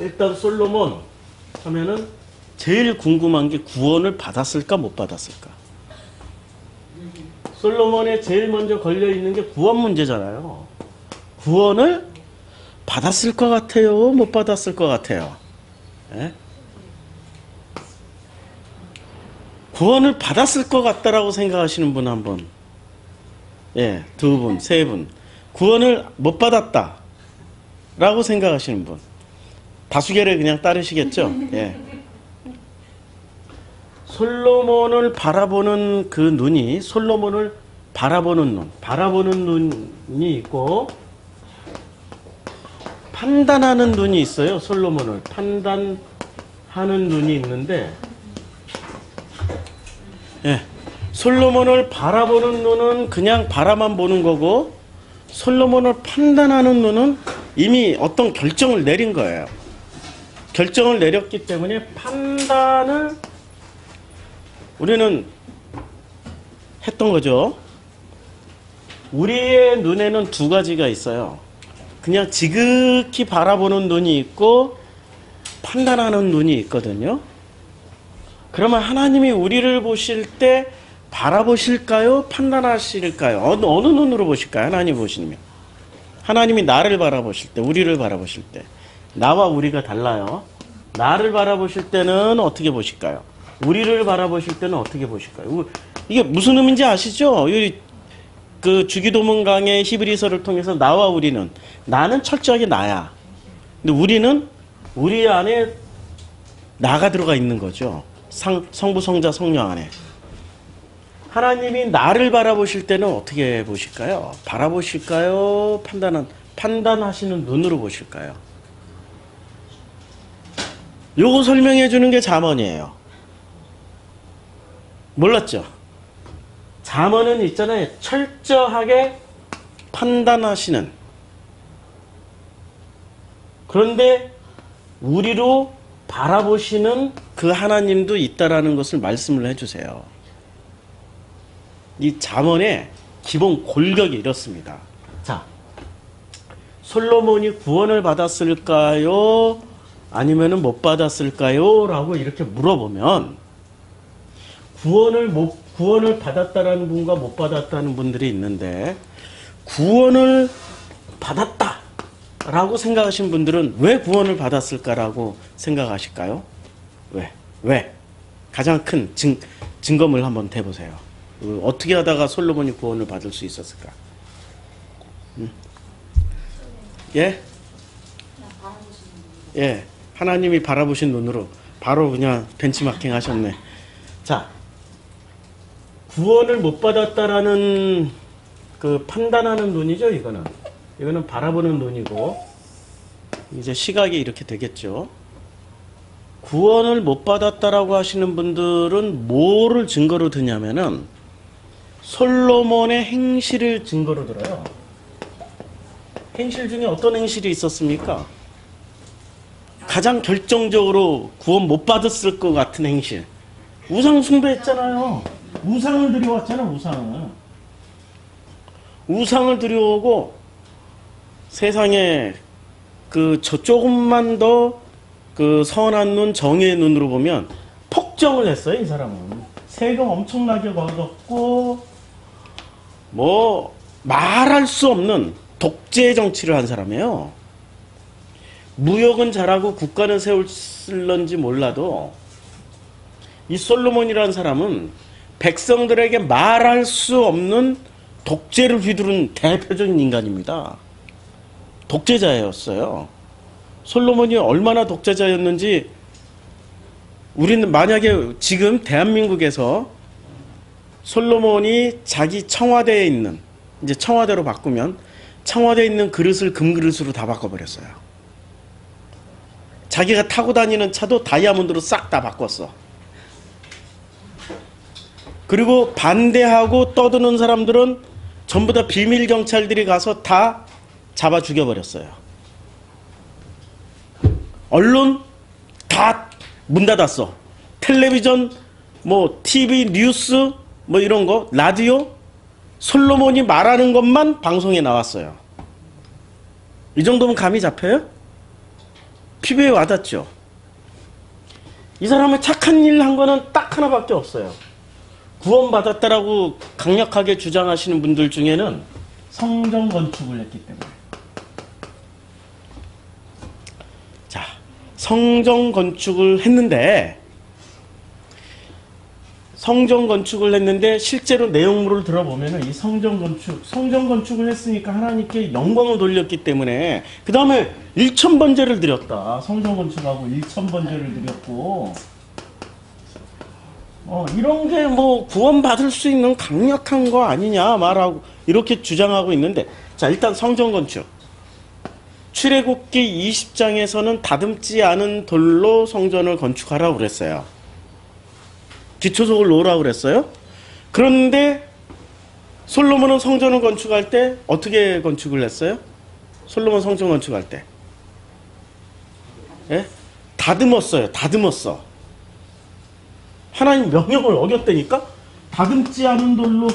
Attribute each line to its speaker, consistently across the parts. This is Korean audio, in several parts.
Speaker 1: 일단 솔로몬 하면은 제일 궁금한 게 구원을 받았을까 못 받았을까. 솔로몬에 제일 먼저 걸려 있는 게 구원 문제잖아요. 구원을 받았을 것 같아요, 못 받았을 것 같아요. 예? 구원을 받았을 것 같다라고 생각하시는 분 한 분, 예, 두 분, 세 분. 구원을 못 받았다라고 생각하시는 분, 다수결에 그냥 따르시겠죠. 예. 솔로몬을 바라보는 그 눈이, 솔로몬을 바라보는 눈이 있고 판단하는 눈이 있어요. 솔로몬을 판단하는 눈이 있는데, 예, 솔로몬을 바라보는 눈은 그냥 바라만 보는 거고, 솔로몬을 판단하는 눈은 이미 어떤 결정을 내린 거예요. 결정을 내렸기 때문에 판단을 우리는 했던 거죠. 우리의 눈에는 두 가지가 있어요. 그냥 지극히 바라보는 눈이 있고 판단하는 눈이 있거든요. 그러면 하나님이 우리를 보실 때 바라보실까요? 판단하실까요? 어느 눈으로 보실까요? 하나님 보시면. 하나님이 나를 바라보실 때, 우리를 바라보실 때. 나와 우리가 달라요. 나를 바라보실 때는 어떻게 보실까요? 우리를 바라보실 때는 어떻게 보실까요? 이게 무슨 의미인지 아시죠? 그 주기도문 강의 히브리서를 통해서 나와 우리는, 나는 철저하게 나야. 근데 우리는 우리 안에 나가 들어가 있는 거죠. 성부, 성자, 성령 안에. 하나님이 나를 바라보실 때는 어떻게 보실까요? 바라보실까요? 판단하시는 눈으로 보실까요? 요거 설명해 주는 게 잠언이에요. 몰랐죠? 잠언은 있잖아요. 철저하게 판단하시는. 그런데 우리로 바라보시는 그 하나님도 있다라는 것을 말씀을 해주세요. 이 잠언의 기본 골격이 이렇습니다. 자, 솔로몬이 구원을 받았을까요? 아니면은 못 받았을까요? 라고 이렇게 물어보면, 구원을 받았다라는 분과 못 받았다는 분들이 있는데, 구원을 받았다라고 생각하신 분들은 왜 구원을 받았을까라고 생각하실까요? 왜? 가장 큰 증거물 한번 대보세요. 어떻게 하다가 솔로몬이 구원을 받을 수 있었을까? 예? 예. 하나님이 바라보신 눈으로 바로 그냥 벤치마킹 하셨네. 자, 구원을 못 받았다라는 그 판단하는 눈이죠, 이거는. 이거는 바라보는 눈이고, 이제 시각이 이렇게 되겠죠. 구원을 못 받았다라고 하시는 분들은 뭐를 증거로 드냐면은 솔로몬의 행실을 증거로 들어요. 행실 중에 어떤 행실이 있었습니까? 가장 결정적으로 구원 못 받았을 것 같은 행실. 우상 숭배했잖아요. 우상을 들여왔잖아, 우상을 들여오고 세상에 저 조금만 더 그 선한 눈, 정의의 눈으로 보면 폭정을 했어요, 이 사람은. 세금 엄청나게 걷었고, 말할 수 없는 독재 정치를 한 사람이에요. 무역은 잘하고 국가는 세울런지 몰라도 이 솔로몬이라는 사람은 백성들에게 말할 수 없는 독재를 휘두른 대표적인 인간입니다. 독재자였어요. 솔로몬이 얼마나 독재자였는지, 우리는 만약에 지금 대한민국에서 솔로몬이 자기 청와대에 있는, 이제 청와대로 바꾸면 청와대에 있는 그릇을 금그릇으로 다 바꿔버렸어요. 자기가 타고 다니는 차도 다이아몬드로 싹 다 바꿨어. 그리고 반대하고 떠드는 사람들은 전부 다 비밀 경찰들이 가서 다 잡아 죽여버렸어요. 언론 다 문 닫았어. 텔레비전, TV 뉴스, 이런 거, 라디오, 솔로몬이 말하는 것만 방송에 나왔어요. 이 정도면 감이 잡혀요? 피부에 와닿죠. 이 사람은 착한 일 한 거는 딱 하나밖에 없어요. 구원받았다라고 강력하게 주장하시는 분들 중에는 성전 건축을 했기 때문에. 자, 성전 건축을 했는데 실제로 내용물을 들어보면은 이 성전 건축을 했으니까 하나님께 영광을 돌렸기 때문에 그 다음에 1,000번제를 드렸다. 성전 건축하고 1,000번제를 드렸고 이런 게 뭐 구원받을 수 있는 강력한 거 아니냐 말하고 이렇게 주장하고 있는데, 자, 일단 성전 건축. 출애굽기 20장에서는 다듬지 않은 돌로 성전을 건축하라고 그랬어요. 기초석을 놓으라고 그랬어요. 그런데 솔로몬은 성전을 건축할 때 어떻게 건축을 했어요? 솔로몬 성전 건축할 때 예? 다듬었어요. 다듬었어. 하나님 명령을 어겼다니까? 다듬지 않은 돌로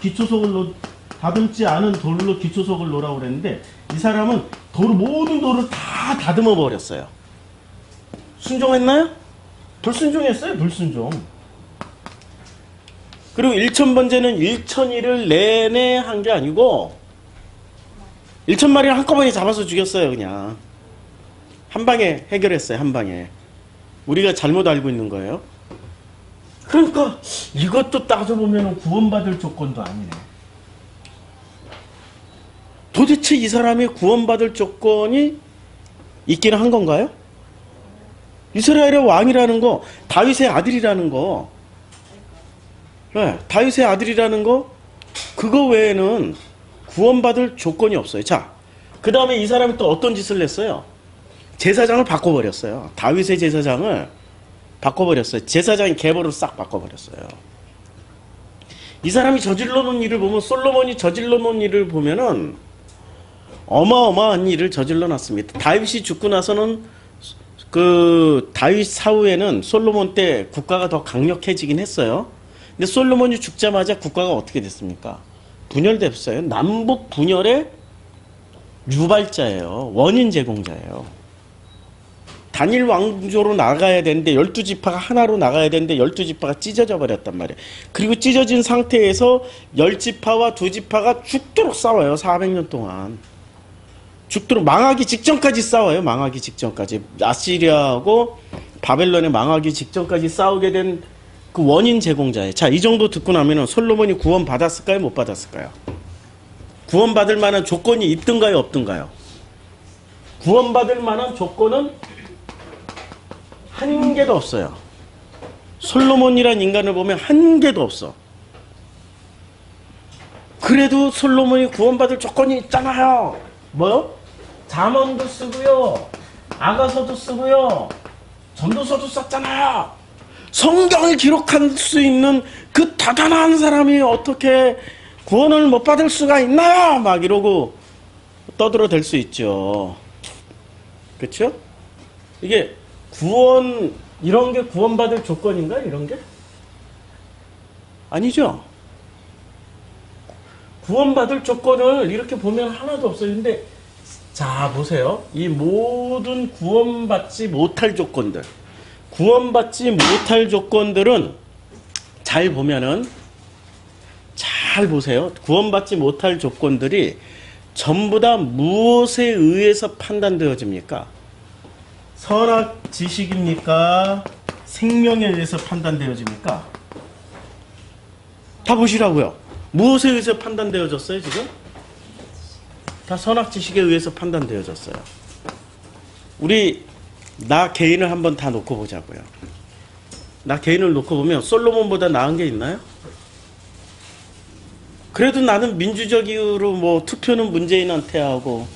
Speaker 1: 기초석을 놓으라고 그랬는데 이 사람은 모든 돌을 다 다듬어 버렸어요. 순종했나요? 불순종했어요. 불순종. 그리고 1,000번제는 1,000일을 내내 한 게 아니고 1,000마리를 한꺼번에 잡아서 죽였어요. 그냥 한 방에 해결했어요. 한 방에. 우리가 잘못 알고 있는 거예요. 그러니까 이것도 따져보면 구원받을 조건도 아니네. 도대체 이 사람이 구원받을 조건이 있기는 한 건가요? 이스라엘의 왕이라는 거, 다윗의 아들이라는 거, 네, 다윗의 아들이라는 거, 그거 외에는 구원받을 조건이 없어요. 자, 그 다음에 이 사람이 또 어떤 짓을 했어요? 제사장을 바꿔버렸어요. 다윗의 제사장을 바꿔버렸어요. 제사장이 계보를 싹 바꿔버렸어요. 이 사람이 저질러 놓은 일을 보면, 솔로몬이 저질러 놓은 일을 보면은 어마어마한 일을 저질러 놨습니다. 다윗이 죽고 나서는 그 다윗 사후에는 솔로몬 때 국가가 더 강력해지긴 했어요. 근데 솔로몬이 죽자마자 국가가 어떻게 됐습니까? 분열됐어요. 남북 분열의 유발자예요. 원인 제공자예요. 단일 왕조로 나가야 되는데 12지파가 하나로 나가야 되는데 12지파가 찢어져 버렸단 말이에요. 그리고 찢어진 상태에서 10지파와 2지파가 죽도록 싸워요. 400년 동안. 죽도록 망하기 직전까지 싸워요. 망하기 직전까지. 아시리아하고 바벨론에 망하기 직전까지 싸우게 된 그 원인 제공자예요. 자, 이 정도 듣고 나면은 솔로몬이 구원 받았을까요? 못 받았을까요? 구원 받을 만한 조건이 있든가요? 없든가요? 구원 받을 만한 조건은 한 개도 없어요. 솔로몬이란 인간을 보면 한 개도 없어. 그래도 솔로몬이 구원받을 조건이 있잖아요. 뭐요? 잠언도 쓰고요. 아가서도 쓰고요. 전도서도 썼잖아요. 성경을 기록할 수 있는 그 대단한 사람이 어떻게 구원을 못 받을 수가 있나요? 막 이러고 떠들어댈 수 있죠. 그렇죠? 이게 구원, 이런 게 구원받을 조건인가? 이런 게? 아니죠. 구원받을 조건을 이렇게 보면 하나도 없어요. 근데 자, 보세요. 이 모든 구원받지 못할 조건들, 구원받지 못할 조건들은 잘 보면은, 잘 보세요. 구원받지 못할 조건들이 전부 다 무엇에 의해서 판단되어집니까? 선악 지식입니까? 생명에 의해서 판단되어집니까? 다 보시라고요. 무엇에 의해서 판단되어졌어요, 지금? 다 선악 지식에 의해서 판단되어졌어요. 우리 나 개인을 한번 다 놓고 보자고요. 나 개인을 놓고 보면 솔로몬보다 나은 게 있나요? 그래도 나는 민주적 이유로 뭐 투표는 문재인한테 하고,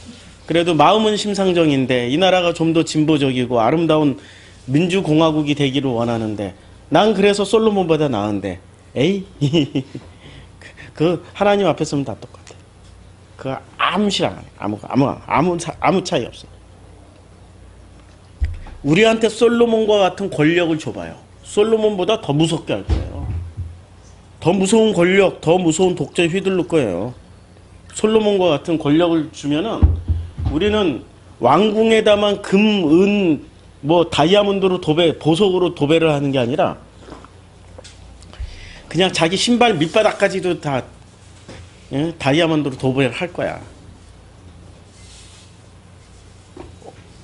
Speaker 1: 그래도 마음은 심상정인데 이 나라가 좀 더 진보적이고 아름다운 민주공화국이 되기를 원하는데 난 그래서 솔로몬보다 나은데, 에이 그 하나님 앞에 서면 다 똑같아. 그 아무 실험 안 해. 아무 차이 없어. 우리한테 솔로몬과 같은 권력을 줘봐요. 솔로몬보다 더 무섭게 할 거예요. 더 무서운 권력, 더 무서운 독재에 휘둘릴 거예요. 솔로몬과 같은 권력을 주면은 우리는 왕궁에다만 금, 은, 뭐 다이아몬드로 도배, 보석으로 도배를 하는 게 아니라 그냥 자기 신발 밑바닥까지도 다 다이아몬드로 도배를 할 거야.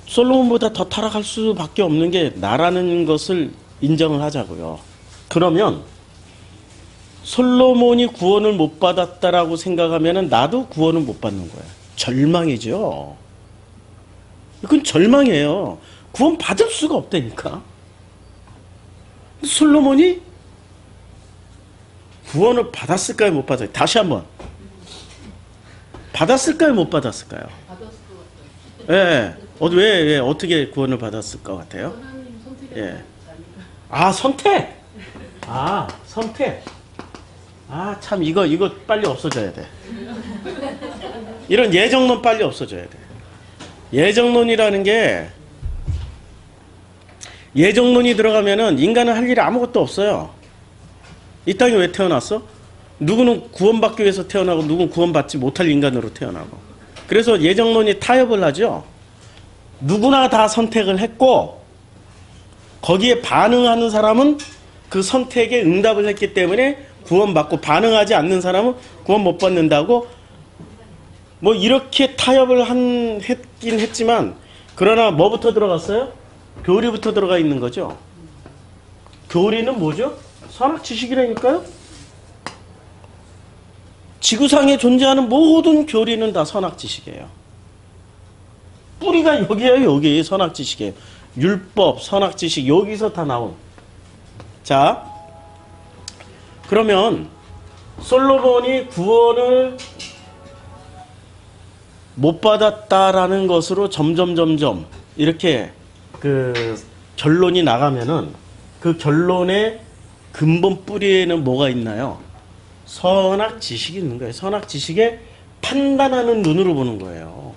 Speaker 1: 솔로몬보다 더 타락할 수밖에 없는 게 나라는 것을 인정을 하자고요. 그러면 솔로몬이 구원을 못 받았다라고 생각하면 나도 구원을 못 받는 거야. 절망이죠. 이건 절망이에요. 구원 받을 수가 없다니까. 솔로몬이 구원을 받았을까요? 못 받았을까요? 다시 한번. 받았을까요? 못 받았을까요?
Speaker 2: 받았을 것 같아요.
Speaker 1: 예. 왜 어떻게 구원을 받았을 것 같아요?
Speaker 2: 하나님 선택이
Speaker 1: 예. 아, 선택! 아, 선택. 아, 참, 이거 빨리 없어져야 돼. 이런 예정론 빨리 없어져야 돼. 예정론이라는 게, 예정론이 들어가면은 인간은 할 일이 아무것도 없어요. 이 땅에 왜 태어났어? 누구는 구원받기 위해서 태어나고, 누구는 구원받지 못할 인간으로 태어나고. 그래서 예정론이 타협을 하죠. 누구나 다 선택을 했고, 거기에 반응하는 사람은 그 선택에 응답을 했기 때문에 구원받고, 반응하지 않는 사람은 구원 못 받는다고, 뭐 이렇게 타협을 했긴 했지만, 그러나 뭐부터 들어갔어요? 교리부터 들어가 있는 거죠. 교리는 뭐죠? 선악지식이라니까요. 지구상에 존재하는 모든 교리는 다 선악지식이에요. 뿌리가 여기에요. 여기 선악지식이에요. 율법, 선악지식, 여기서 다 나온. 자, 그러면 솔로몬이 구원을 못 받았다라는 것으로 점점 이렇게 그 결론이 나가면은 그 결론의 근본 뿌리에는 뭐가 있나요? 선악지식이 있는 거예요. 선악지식에 판단하는 눈으로 보는 거예요.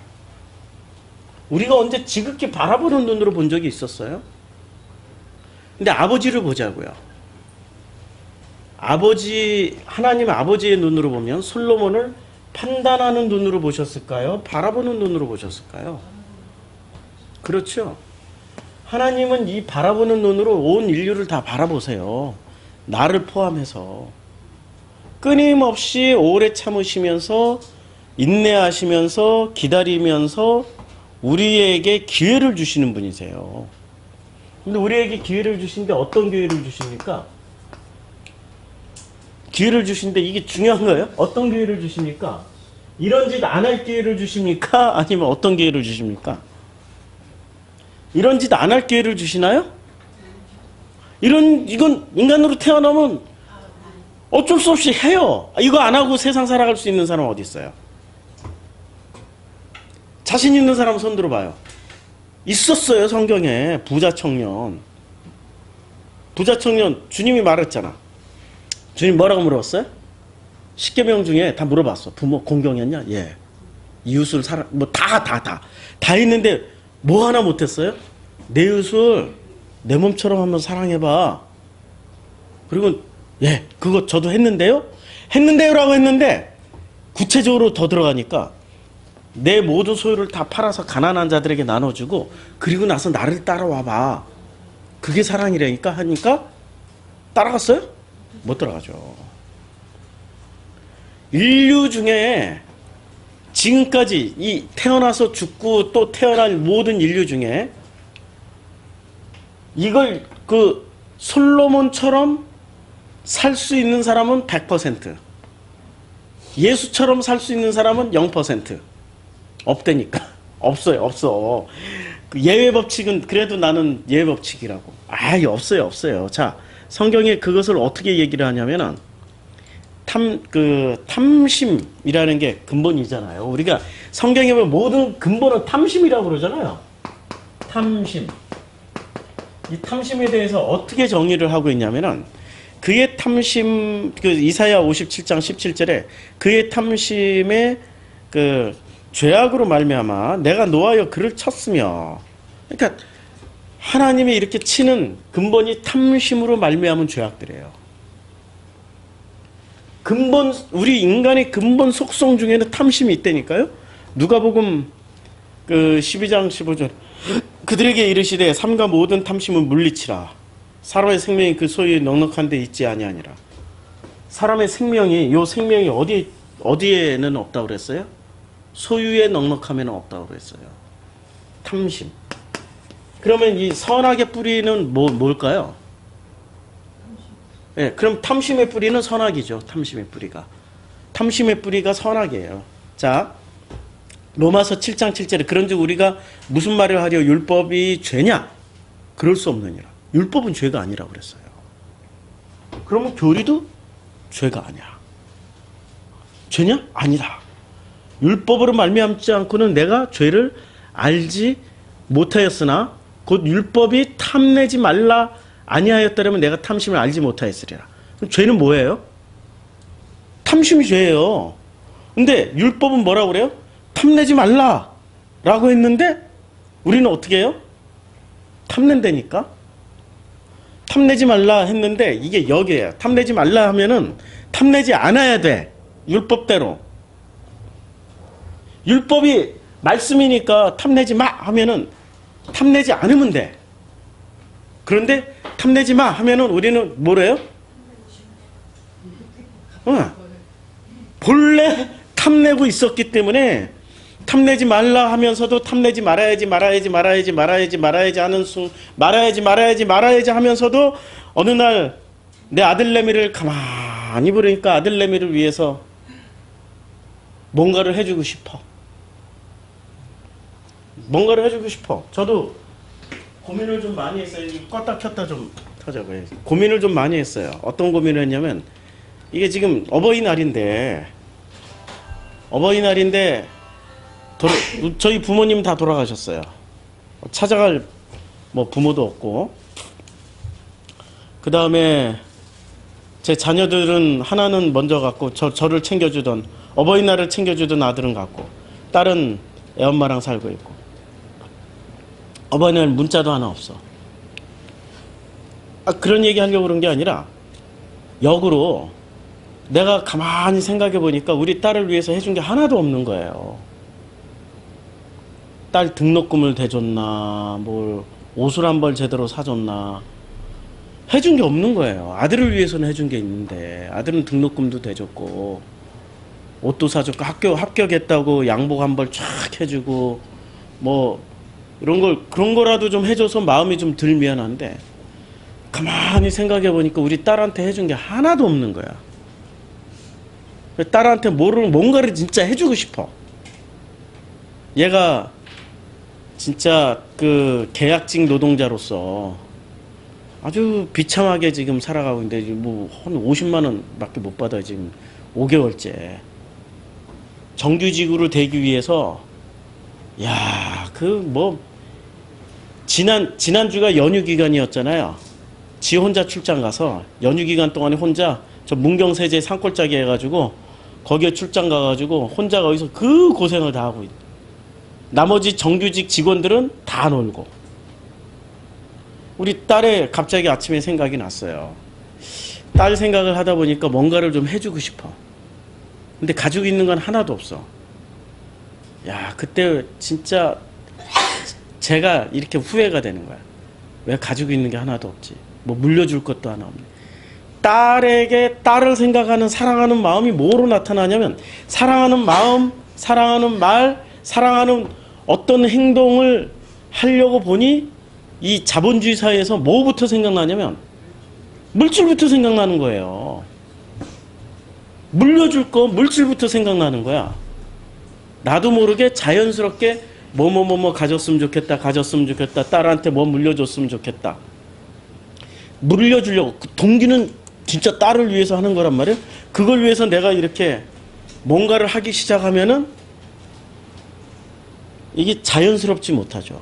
Speaker 1: 우리가 언제 지극히 바라보는 눈으로 본 적이 있었어요? 근데 아버지를 보자고요. 하나님 아버지의 눈으로 보면 솔로몬을 판단하는 눈으로 보셨을까요? 바라보는 눈으로 보셨을까요? 그렇죠. 하나님은 이 바라보는 눈으로 온 인류를 다 바라보세요. 나를 포함해서. 끊임없이 오래 참으시면서 인내하시면서 기다리면서 우리에게 기회를 주시는 분이세요. 근데 우리에게 기회를 주시는데 어떤 기회를 주십니까? 기회를 주시는데 이게 중요한 거예요. 어떤 기회를 주십니까? 이런 짓 안 할 기회를 주십니까? 아니면 어떤 기회를 주십니까? 이런 짓 안 할 기회를 주시나요? 이건 인간으로 태어나면 어쩔 수 없이 해요. 이거 안 하고 세상 살아갈 수 있는 사람 어디 있어요? 자신 있는 사람 손 들어봐요. 있었어요, 성경에. 부자 청년. 부자 청년, 주님이 말했잖아. 주님 뭐라고 물어봤어요? 10계명 중에 다 물어봤어. 부모 공경했냐? 예. 이웃을 다 했는데 뭐 하나 못했어요? 내 이웃을 내 몸처럼 한번 사랑해봐. 그리고 예, 그거 저도 했는데요? 했는데요라고 했는데 구체적으로 더 들어가니까 내 모든 소유를 다 팔아서 가난한 자들에게 나눠주고 그리고 나서 나를 따라와봐. 그게 사랑이라니까 하니까 따라갔어요? 못 따라가죠. 인류 중에 지금까지 이 태어나서 죽고 또 태어날 모든 인류 중에 이걸 그 솔로몬처럼 살 수 있는 사람은 100%, 예수처럼 살 수 있는 사람은 0%. 없다니까. 없어. 그 예외 법칙은 그래도 나는 예외 법칙이라고. 아예 없어요. 자, 성경에 그것을 어떻게 얘기를 하냐면은 탐심이라는 게 근본이잖아요. 우리가 성경에 보면 모든 근본은 탐심이라고 그러잖아요. 탐심. 이 탐심에 대해서 어떻게 정의를 하고 있냐면은 그의 탐심, 이사야 57장 17절에 그의 탐심에 죄악으로 말미암아 내가 노하여 그를 쳤으며, 그러니까 하나님이 이렇게 치는 근본이 탐심으로 말미암은 죄악들이에요. 우리 인간의 근본 속성 중에는 탐심이 있다니까요. 누가복음 그 12장 15절 그들에게 이르시되 삼가 모든 탐심은 물리치라. 사람의 생명이 그 소유에 넉넉한 데 있지 아니하니라. 사람의 생명이 요 생명이 어디에는 없다고 그랬어요? 소유에 넉넉함에는 없다고 그랬어요. 탐심. 그러면 이 선악의 뿌리는 뭘까요? 예, 그럼 탐심의 뿌리는 선악이죠. 탐심의 뿌리가. 탐심의 뿌리가 선악이에요. 자, 로마서 7장 7절에 그런즉 우리가 무슨 말을 하려 율법이 죄냐? 그럴 수 없느니라. 율법은 죄가 아니라고 그랬어요. 그러면 교리도 죄가 아니야. 죄냐? 아니다. 율법으로 말미암지 않고는 내가 죄를 알지 못하였으나 곧 율법이 탐내지 말라 아니하였더라면 내가 탐심을 알지 못하였으리라. 그럼 죄는 뭐예요? 탐심이 죄예요. 근데 율법은 뭐라고 그래요? 탐내지 말라 라고 했는데 우리는 어떻게 해요? 탐낸다니까? 탐내지 말라 했는데 이게 여기에요. 탐내지 말라 하면은 탐내지 않아야 돼. 율법대로. 율법이 말씀이니까 탐내지 마 하면은 탐내지 않으면 돼. 그런데 탐내지 마 하면은 우리는 뭐래요? 본래 탐내고 있었기 때문에 탐내지 말라 하면서도 탐내지 말아야지 하면서도 어느 날 내 아들내미를 가만히 보니까 아들내미를 위해서 뭔가를 해주고 싶어. 뭔가를 해주고 싶어. 저도 고민을 좀 많이 했어요. 껐다 켰다 좀 하자고요. 고민을 좀 많이 했어요. 어떤 고민을 했냐면 이게 지금 어버이날인데 저희 부모님 다 돌아가셨어요. 찾아갈 뭐 부모도 없고 그 다음에 제 자녀들은 하나는 먼저 갔고 저를 챙겨주던 어버이날을 챙겨주던 아들은 갔고 딸은 애엄마랑 살고 있고 어버이날 문자도 하나 없어. 그런 얘기 하려고 그런 게 아니라 역으로 내가 가만히 생각해 보니까 우리 딸을 위해서 해준 게 하나도 없는 거예요. 딸 등록금을 대줬나 뭘 옷을 한 벌 제대로 사줬나 해준 게 없는 거예요. 아들을 위해서는 해준 게 있는데 아들은 등록금도 대줬고 옷도 사줬고 합격했다고 양복 한 벌 쫙 해주고 뭐 그런 거라도 좀 해줘서 마음이 좀 덜 미안한데 가만히 생각해 보니까 우리 딸한테 해준 게 하나도 없는 거야. 딸한테 뭔가를 진짜 해주고 싶어. 얘가 진짜 그 계약직 노동자로서 아주 비참하게 지금 살아가고 있는데 뭐 한 50만 원밖에 못 받아요. 지금 5개월째. 정규직으로 되기 위해서 지난주가 연휴 기간이었잖아요. 지 혼자 출장 가서 연휴 기간 동안에 혼자 저 문경세제 산골짜기 해가지고 거기에 출장 가가지고 혼자 거기서 그 고생을 다 하고 있다. 나머지 정규직 직원들은 다 놀고. 우리 딸의 갑자기 아침에 생각이 났어요. 딸 생각을 하다 보니까 뭔가를 좀 해주고 싶어. 근데 가지고 있는 건 하나도 없어. 그때 진짜 제가 이렇게 후회가 되는 거야. 왜 가지고 있는 게 하나도 없지? 뭐 물려줄 것도 하나 없네. 딸에게 딸을 생각하는 사랑하는 마음이 뭐로 나타나냐면 사랑하는 마음, 사랑하는 말, 사랑하는 어떤 행동을 하려고 보니 이 자본주의 사회에서 뭐부터 생각나냐면 물질부터 생각나는 거예요. 물려줄 거 물질부터 생각나는 거야. 나도 모르게 자연스럽게 뭐뭐뭐뭐 가졌으면 좋겠다. 딸한테 뭐 물려줬으면 좋겠다. 물려주려고. 그 동기는 진짜 딸을 위해서 하는 거란 말이에요. 그걸 위해서 내가 이렇게 뭔가를 하기 시작하면은 이게 자연스럽지 못하죠.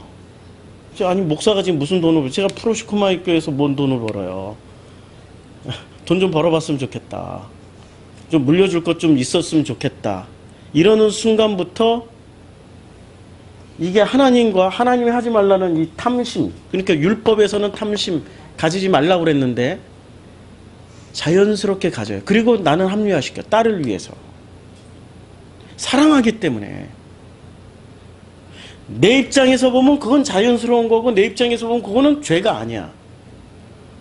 Speaker 1: 아니 목사가 지금 무슨 돈을 벌어요? 제가 프로시코마이 교회에서 뭔 돈을 벌어요? 돈 좀 벌어봤으면 좋겠다. 좀 물려줄 것 좀 있었으면 좋겠다. 이러는 순간부터 이게 하나님이 하지 말라는 이 탐심, 그러니까 율법에서는 탐심 가지지 말라고 그랬는데 자연스럽게 가져요. 그리고 나는 합리화시켜. 딸을 위해서. 사랑하기 때문에. 내 입장에서 보면 그건 자연스러운 거고 내 입장에서 보면 그거는 죄가 아니야.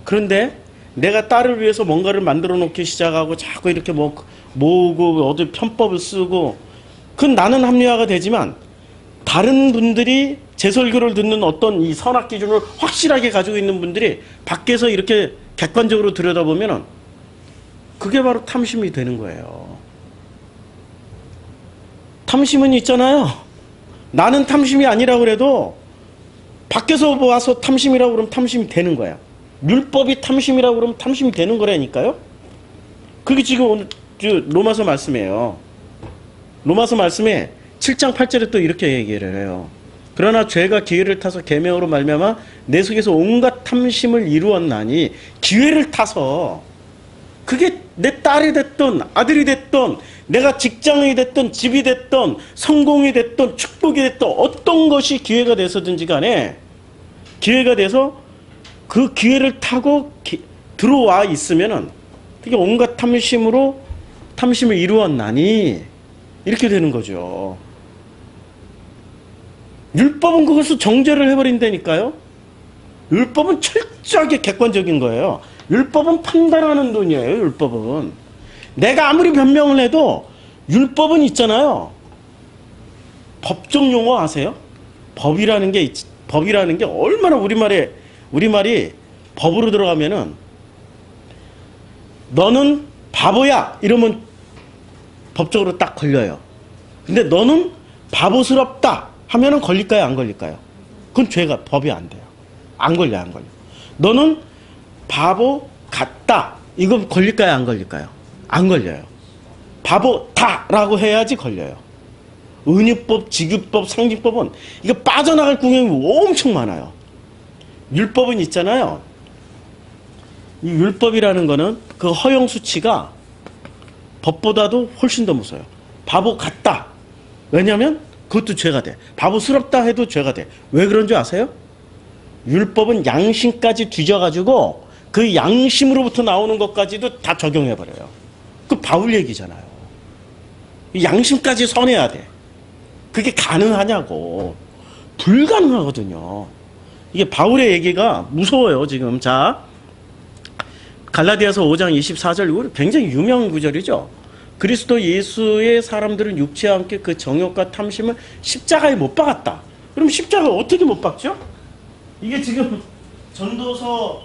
Speaker 1: 그런데 내가 딸을 위해서 뭔가를 만들어 놓기 시작하고 자꾸 이렇게 모으고 어디 편법을 쓰고 그건 나는 합리화가 되지만 다른 분들이 제 설교를 듣는 어떤 이 선악 기준을 확실하게 가지고 있는 분들이 밖에서 이렇게 객관적으로 들여다보면은 그게 바로 탐심이 되는 거예요. 탐심은 있잖아요. 나는 탐심이 아니라고 그래도 밖에서 와서 탐심이라고 그러면 탐심이 되는 거야. 율법이 탐심이라고 그러면 탐심이 되는 거라니까요. 그게 지금 오늘 로마서 말씀이에요. 로마서 말씀에 7장 8절에 또 이렇게 얘기를 해요. 그러나 죄가 기회를 타서 계명으로 말미암아 내 속에서 온갖 탐심을 이루었나니 기회를 타서 그게 내 딸이 됐든 아들이 됐든 내가 직장이 됐든 집이 됐든 성공이 됐든 축복이 됐든 어떤 것이 기회가 돼서든지 간에 기회가 돼서 그 기회를 타고 들어와 있으면은 그게 온갖 탐심을 이루었나니 이렇게 되는 거죠. 율법은 그것을 정죄를 해버린다니까요. 율법은 철저하게 객관적인 거예요. 율법은 판단하는 논이에요. 율법은 내가 아무리 변명을 해도 율법은 있잖아요. 법적 용어 아세요? 법이라는 게 얼마나 우리말이 법으로 들어가면은 너는 바보야 이러면 법적으로 딱 걸려요. 근데 너는 바보스럽다 하면은 걸릴까요? 안 걸릴까요? 그건 죄가 법이 안 돼요. 안 걸려. 너는 바보 같다 이건 걸릴까요? 안 걸릴까요? 안 걸려요. 바보다라고 해야지 걸려요. 은유법, 직유법, 상징법은 이거 빠져나갈 구멍이 엄청 많아요. 율법은 있잖아요. 이 율법이라는 거는 그 허용 수치가 법보다도 훨씬 더 무서워요. 바보 같다. 왜냐하면 그것도 죄가 돼. 바보스럽다 해도 죄가 돼. 왜 그런 줄 아세요? 율법은 양심까지 뒤져가지고 그 양심으로부터 나오는 것까지도 다 적용해버려요. 그 바울 얘기잖아요. 양심까지 선해야 돼. 그게 가능하냐고. 불가능하거든요. 이게 바울의 얘기가 무서워요, 지금. 자, 갈라디아서 5장 24절, 굉장히 유명한 구절이죠. 그리스도 예수의 사람들은 육체와 함께 그 정욕과 탐심을 십자가에 못 박았다. 그럼 십자가 어떻게 못 박죠? 이게 지금 전도서,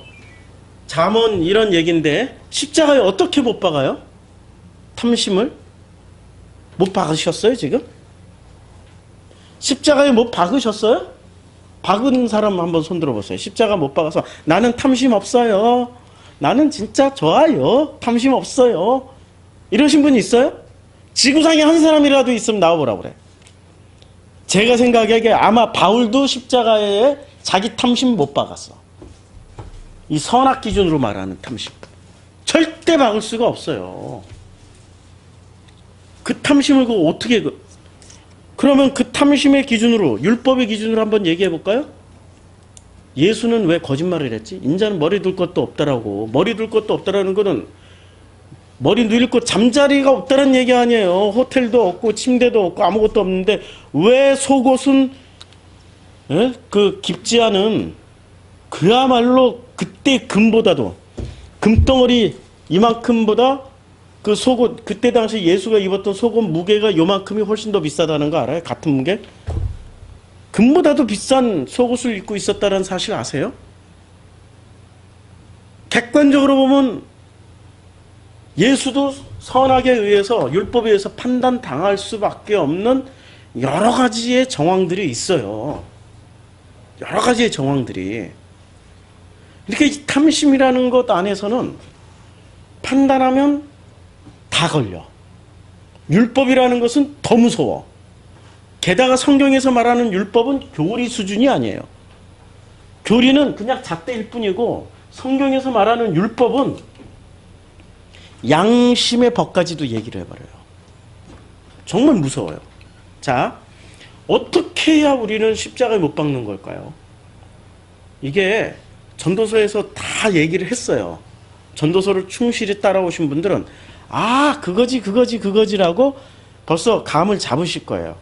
Speaker 1: 잠언 이런 얘기인데 십자가에 어떻게 못 박아요? 탐심을? 못 박으셨어요, 지금? 십자가에 못 박으셨어요? 박은 사람 한번 손 들어보세요. 십자가 못 박아서 나는 탐심 없어요. 나는 진짜 좋아요. 탐심 없어요. 이러신 분 있어요? 지구상에 한 사람이라도 있으면 나와보라고 그래. 제가 생각하기에 아마 바울도 십자가에 자기 탐심 못 박았어. 이 선악 기준으로 말하는 탐심. 절대 박을 수가 없어요. 그 탐심을 어떻게 그러면 그 탐심의 기준으로 율법의 기준으로 한번 얘기해 볼까요? 예수는 왜 거짓말을 했지? 인자는 머리 둘 것도 없다라고. 머리 둘 것도 없다라는 거는 머리 누일 곳 잠자리가 없다는 얘기 아니에요. 호텔도 없고 침대도 없고 아무것도 없는데 왜 속옷은 그 깊지 않은 그야말로 그때 금보다도 금덩어리 이만큼보다 그 속옷 그때 당시 예수가 입었던 속옷 무게가 요만큼이 훨씬 더 비싸다는 거 알아요? 같은 무게? 금보다도 비싼 속옷을 입고 있었다는 사실 아세요? 객관적으로 보면 예수도 선악에 의해서 율법에 의해서 판단당할 수밖에 없는 여러 가지의 정황들이 있어요. 여러 가지의 정황들이. 이렇게 탐심이라는 것 안에서는 판단하면 다 걸려. 율법이라는 것은 더 무서워. 게다가 성경에서 말하는 율법은 교리 수준이 아니에요. 교리는 그냥 잣대일 뿐이고 성경에서 말하는 율법은 양심의 법까지도 얘기를 해버려요. 정말 무서워요. 자, 어떻게 해야 우리는 십자가에 못 박는 걸까요? 이게 전도서에서 다 얘기를 했어요. 전도서를 충실히 따라오신 분들은 그거지라고 벌써 감을 잡으실 거예요.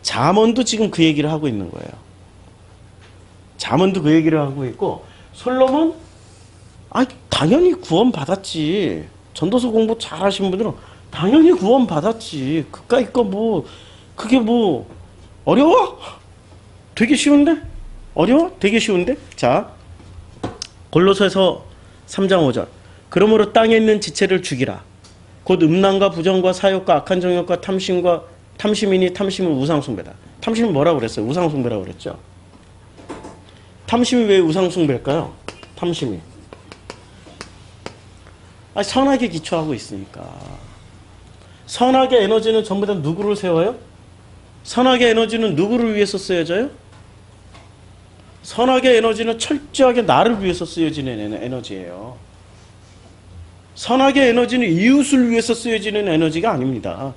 Speaker 1: 잠언도 지금 그 얘기를 하고 있는 거예요. 잠언도 그 얘기를 하고 있고, 솔로몬, 당연히 구원 받았지. 전도서 공부 잘 하신 분들은 당연히 구원 받았지. 그까이 거 뭐, 그게 뭐, 어려워? 되게 쉬운데? 어려워? 되게 쉬운데? 자, 골로새서 3장 5절. 그러므로 땅에 있는 지체를 죽이라. 곧 음란과 부정과 사욕과 악한 정욕과 탐심이니 탐심은 우상숭배다. 탐심은 뭐라고 그랬어요? 우상숭배라고 그랬죠. 탐심이 왜 우상숭배일까요? 탐심이. 선악에 기초하고 있으니까. 선악의 에너지는 전부 다 누구를 세워요? 선악의 에너지는 누구를 위해서 쓰여져요? 선악의 에너지는 철저하게 나를 위해서 쓰여지는 에너지예요. 선악의 에너지는 이웃을 위해서 쓰여지는 에너지가 아닙니다.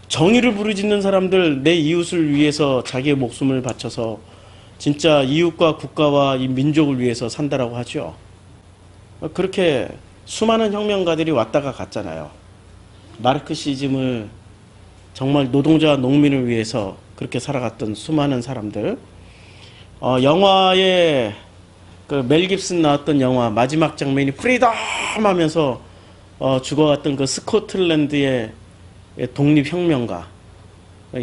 Speaker 1: 정의를 부르짖는 사람들, 내 이웃을 위해서 자기의 목숨을 바쳐서 진짜 이웃과 국가와 이 민족을 위해서 산다라고 하죠. 그렇게 수많은 혁명가들이 왔다가 갔잖아요. 마르크시즘을 정말 노동자와 농민을 위해서 그렇게 살아갔던 수많은 사람들. 영화에 멜 깁슨 나왔던 영화 마지막 장면이 프리덤 하면서 죽어갔던 그 스코틀랜드의 독립혁명가,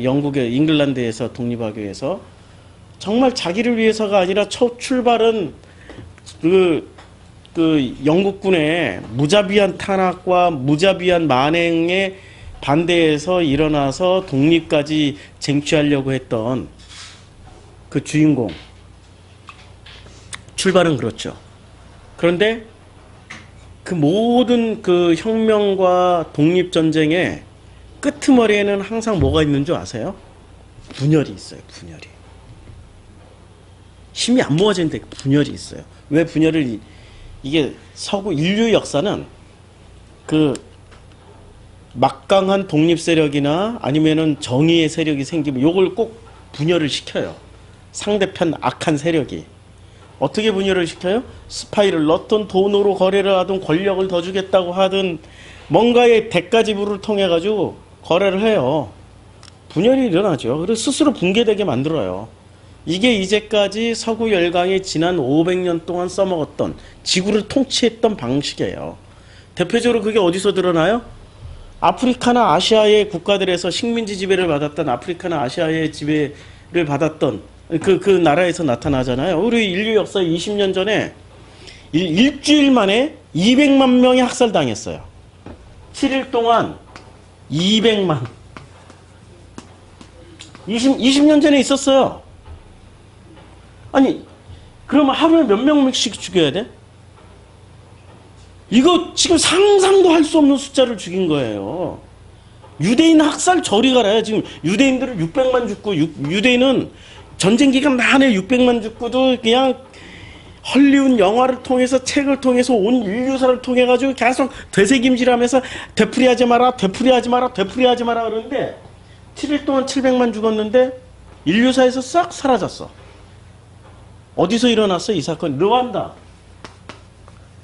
Speaker 1: 영국의 잉글랜드에서 독립하기 위해서 정말 자기를 위해서가 아니라 첫 출발은 그 영국군의 무자비한 탄압과 무자비한 만행에 반대해서 일어나서 독립까지 쟁취하려고 했던 그 주인공. 출발은 그렇죠. 그런데 그 모든 그 혁명과 독립전쟁의 끄트머리에는 항상 뭐가 있는 줄 아세요? 분열이 있어요. 분열이. 힘이 안 모아지는데 분열이 있어요. 왜 분열을, 이게 서구 인류 역사는 그 막강한 독립 세력이나 아니면은 정의의 세력이 생기면 요걸 꼭 분열을 시켜요. 상대편 악한 세력이. 어떻게 분열을 시켜요? 스파이를 넣든 돈으로 거래를 하든 권력을 더 주겠다고 하든 뭔가의 대가 지불을 통해 가지고 거래를 해요. 분열이 일어나죠. 그래서 스스로 붕괴되게 만들어요. 이게 이제까지 서구 열강이 지난 500년 동안 써먹었던, 지구를 통치했던 방식이에요. 대표적으로 그게 어디서 드러나요? 아프리카나 아시아의 국가들에서 식민지 지배를 받았던, 아프리카나 아시아의 지배를 받았던 그 나라에서 나타나잖아요. 우리 인류 역사 20년 전에 일주일 만에 200만 명이 학살당했어요. 7일 동안 200만. 20년 전에 있었어요. 아니, 그러면 하루에 몇 명씩 죽여야 돼? 이거 지금 상상도 할 수 없는 숫자를 죽인 거예요. 유대인 학살 저리 가라요. 지금 유대인들을 600만 죽고, 유대인은 전쟁 기간 내내 600만 죽고도 그냥 헐리우드 영화를 통해서, 책을 통해서, 온 인류사를 통해 가지고 계속 되새김질하면서 되풀이하지 마라, 되풀이하지 마라, 되풀이하지 마라 그러는데 7일 동안 700만 죽었는데 인류사에서 싹 사라졌어. 어디서 일어났어 이 사건?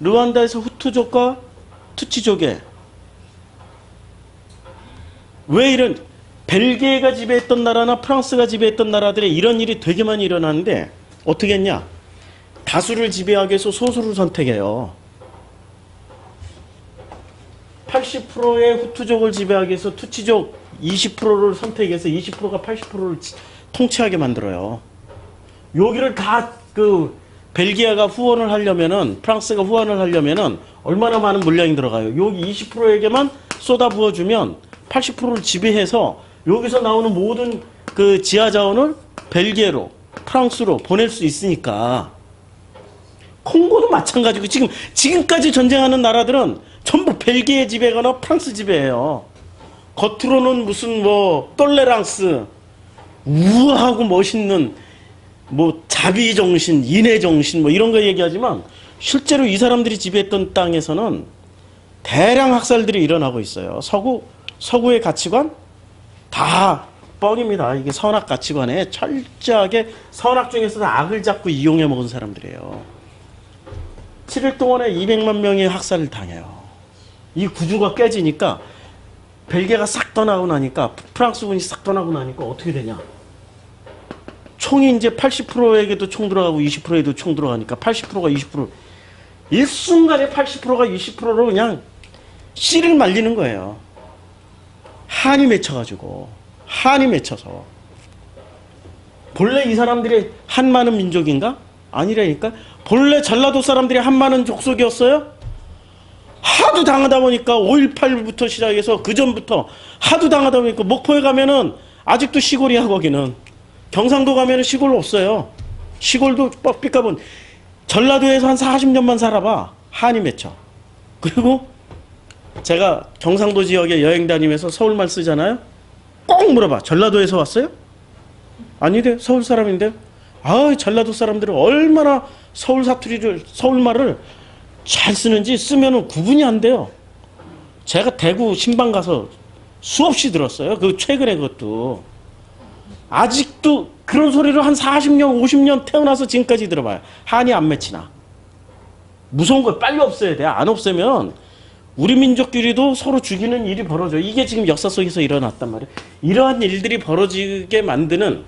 Speaker 1: 르완다에서 후투족과 투치족에. 왜 이런, 벨기에가 지배했던 나라나 프랑스가 지배했던 나라들에 이런 일이 되게 많이 일어나는데 어떻게 했냐? 다수를 지배하기 위해서 소수를 선택해요. 80%의 후투족을 지배하기 위해서 투치족 20%를 선택해서 20%가 80%를 통치하게 만들어요. 여기를 다 벨기에가 후원을 하려면은, 프랑스가 후원을 하려면은 얼마나 많은 물량이 들어가요. 여기 20%에게만 쏟아 부어주면 80%를 지배해서 여기서 나오는 모든 그 지하 자원을 벨기에로, 프랑스로 보낼 수 있으니까. 콩고도 마찬가지고, 지금까지 전쟁하는 나라들은 전부 벨기에 지배거나 프랑스 지배예요. 겉으로는 무슨 똘레랑스, 우아하고 멋있는 자비 정신, 인애 정신 이런 거 얘기하지만 실제로 이 사람들이 지배했던 땅에서는 대량 학살들이 일어나고 있어요. 서구의 가치관 다 뻥입니다. 이게 선악 가치관에 철저하게, 선악 중에서도 악을 잡고 이용해 먹은 사람들이에요. 7일 동안에 200만 명이 학살을 당해요. 이 구조가 깨지니까 벨기에가 싹 떠나고 나니까 프랑스군이 싹 떠나고 나니까 어떻게 되냐? 총이 이제 80%에게도 총 들어가고 20%에도 총 들어가니까 80%가 20% 일순간에 80%가 20%로 그냥 씨를 말리는 거예요. 한이 맺혀가지고 한이 맺혀서 본래 이 사람들이 한 많은 민족인가? 아니라니까. 본래 전라도 사람들이 한 많은 족속이었어요? 하도 당하다 보니까 5.18부터 시작해서 그 전부터 하도 당하다 보니까 목포에 가면은 아직도 시골이야. 거기는 경상도 가면은 시골 없어요. 시골도 뻑삐까본 전라도에서 한 40년만 살아봐. 한이 맺혀. 그리고 제가 경상도 지역에 여행 다니면서 서울말 쓰잖아요. 꼭 물어봐. 전라도에서 왔어요? 아니래. 서울 사람인데. 아, 전라도 사람들은 얼마나 서울 사투리를, 서울말을 잘 쓰는지 쓰면은 구분이 안 돼요. 제가 대구 신방 가서 수없이 들었어요. 그 최근에 그것도. 아직도 그런 소리를 한 40년, 50년 태어나서 지금까지 들어봐요. 한이 안 맺히나. 무서운 거 빨리 없애야 돼. 안 없애면 우리 민족끼리도 서로 죽이는 일이 벌어져. 이게 지금 역사 속에서 일어났단 말이에요. 이러한 일들이 벌어지게 만드는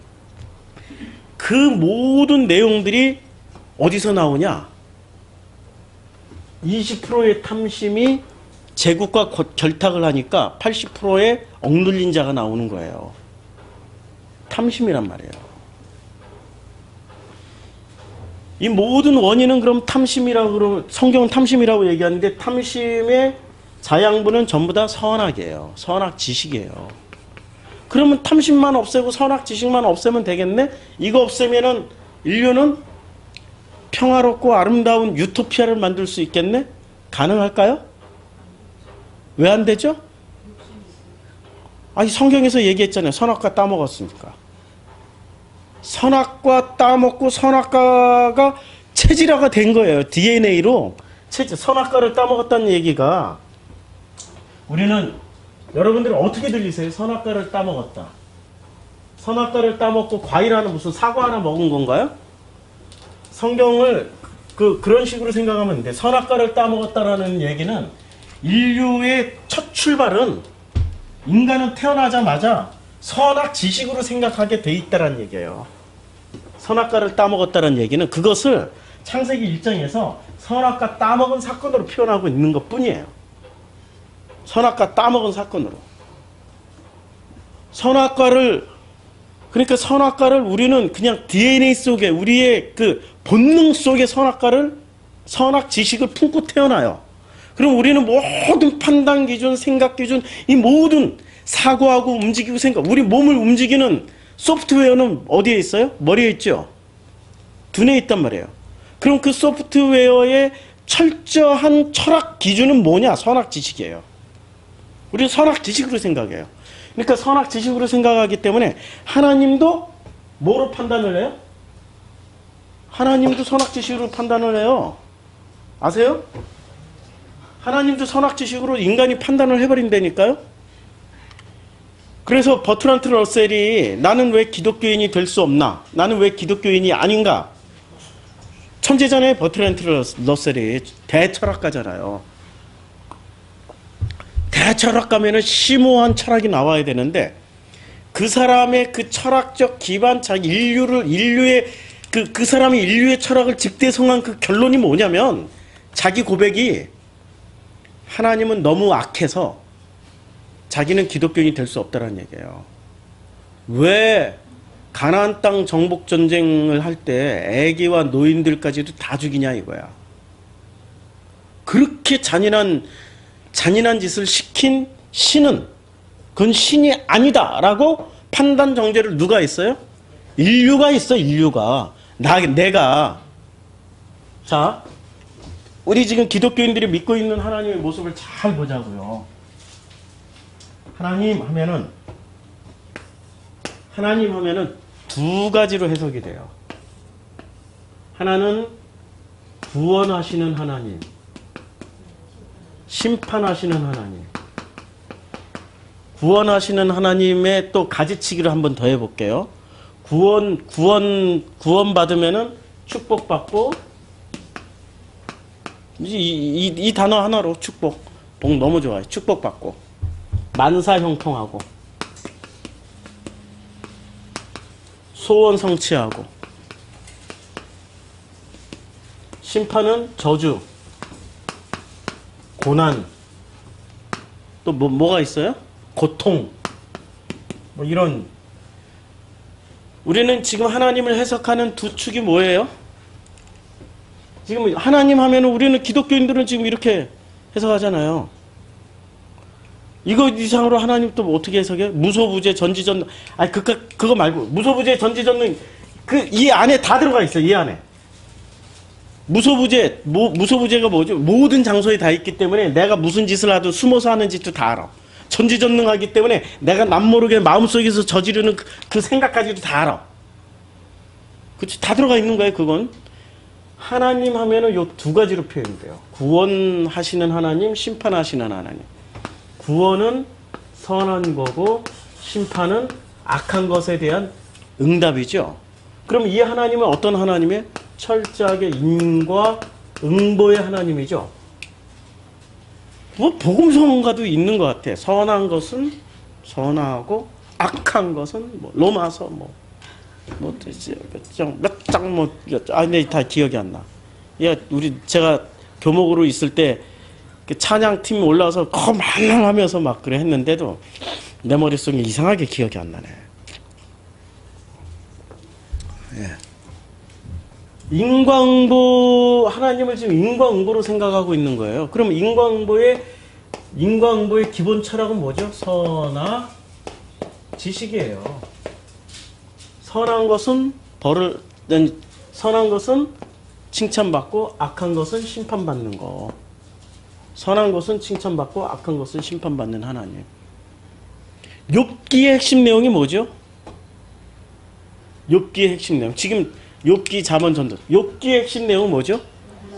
Speaker 1: 그 모든 내용들이 어디서 나오냐? 20%의 탐심이 제국과 결탁을 하니까 80%의 억눌린 자가 나오는 거예요. 탐심이란 말이에요. 이 모든 원인은 그럼 탐심이라고 그러면 성경은 탐심이라고 얘기하는데 탐심의 자양분은 전부 다 선악이에요. 선악 지식이에요. 그러면 탐심만 없애고 선악 지식만 없애면 되겠네? 이거 없애면은 인류는 평화롭고 아름다운 유토피아를 만들 수 있겠네? 가능할까요? 왜 안 되죠? 아니 성경에서 얘기했잖아요. 선악과 따먹었으니까. 선악과 따먹고 선악과가 체질화가 된 거예요. DNA로 선악과를 따먹었다는 얘기가 우리는 여러분들이 어떻게 들리세요? 선악과를 따먹었다. 선악과를 따먹고 과일 하나 무슨 사과 하나 먹은 건가요? 성경을 그런 식으로 생각하면 돼. 선악과를 따먹었다라는 얘기는 인류의 첫 출발은 인간은 태어나자마자 선악 지식으로 생각하게 돼 있다라는 얘기예요. 선악과를 따먹었다는 얘기는 그것을 창세기 1장에서 선악과 따먹은 사건으로 표현하고 있는 것 뿐이에요. 선악과 따먹은 사건으로. 그러니까 선악과를 우리는 그냥 DNA 속에 우리의 그 본능 속에 선악 지식을 품고 태어나요. 그럼 우리는 모든 판단 기준, 생각 기준, 이 모든 사고하고 움직이고 생각, 우리 몸을 움직이는 소프트웨어는 어디에 있어요? 머리에 있죠? 두뇌에 있단 말이에요. 그럼 그 소프트웨어의 철저한 철학 기준은 뭐냐? 선악 지식이에요. 우리는 선악 지식으로 생각해요. 그러니까 선악 지식으로 생각하기 때문에 하나님도 뭐로 판단을 해요? 하나님도 선악 지식으로 판단을 해요. 아세요? 하나님도 선악 지식으로 인간이 판단을 해버린다니까요? 그래서 버트란트 러셀이 나는 왜 기독교인이 될 수 없나? 나는 왜 기독교인이 아닌가? 천재잖아요. 버트란트 러셀이 대철학가잖아요. 대철학가면은 심오한 철학이 나와야 되는데 그 사람의 그 철학적 기반, 인류의 그 사람이 인류의 철학을 직대성한 그 결론이 뭐냐면 자기 고백이 하나님은 너무 악해서 자기는 기독교인이 될 수 없다는 얘기예요. 왜 가나안 땅 정복 전쟁을 할 때 애기와 노인들까지도 다 죽이냐 이거야. 그렇게 잔인한 짓을 시킨 신은 그건 신이 아니다라고 판단 정죄를 누가 했어요? 인류가 있어. 인류가. 내가. 자, 우리 지금 기독교인들이 믿고 있는 하나님의 모습을 잘 보자고요. 하나님 하면은 두 가지로 해석이 돼요. 하나는 구원하시는 하나님, 심판하시는 하나님. 구원하시는 하나님의 또 가지치기를 한번 더 해볼게요. 구원 받으면은 축복받고, 이 단어 하나로 축복. 복 너무 좋아요. 축복받고. 만사 형통하고 소원 성취하고 심판은 저주, 고난, 또 뭐가 있어요? 고통, 뭐 이런. 우리는 지금 하나님을 해석하는 두 축이 뭐예요? 지금 하나님 하면 우리는 기독교인들은 지금 이렇게 해석하잖아요. 이거 이상으로 하나님 또 어떻게 해석해? 무소부재 전지전능. 아니 그거 말고 무소부재 전지전능 이 안에 다 들어가 있어요. 이 안에. 무소부재가 뭐죠? 모든 장소에 다 있기 때문에 내가 무슨 짓을 하든 숨어서 하는 짓도 다 알아. 전지전능하기 때문에 내가 남모르게 마음속에서 저지르는 그 생각까지도 다 알아. 그치? 다 들어가 있는 거예요, 그건. 하나님 하면은 요 두 가지로 표현돼요. 구원하시는 하나님, 심판하시는 하나님. 구원은 선한 거고, 심판은 악한 것에 대한 응답이죠. 그럼 이 하나님은 어떤 하나님이에요? 철저하게 인과 응보의 하나님이죠. 뭐 복음성가도 있는 것 같아. 선한 것은 선하고 악한 것은 뭐 로마서 근데 다 기억이 안 나. 제가 교목으로 있을 때 그 찬양팀 올라와서 말랑하면서 막 그래 했는데도 내 머릿속에 이상하게 기억이 안 나네. 예. 인과응보, 하나님을 지금 인과응보로 생각하고 있는 거예요. 그럼 인과응보의 기본 철학은 뭐죠? 선하 지식이에요. 선한 것은 선한 것은 칭찬받고 악한 것은 심판받는 거. 선한 것은 칭찬받고 악한 것은 심판받는 하나님. 욥기의 핵심 내용이 뭐죠? 욥기의 핵심 내용. 지금 욥기 잠언 전도. 욥기의 핵심 내용은 뭐죠?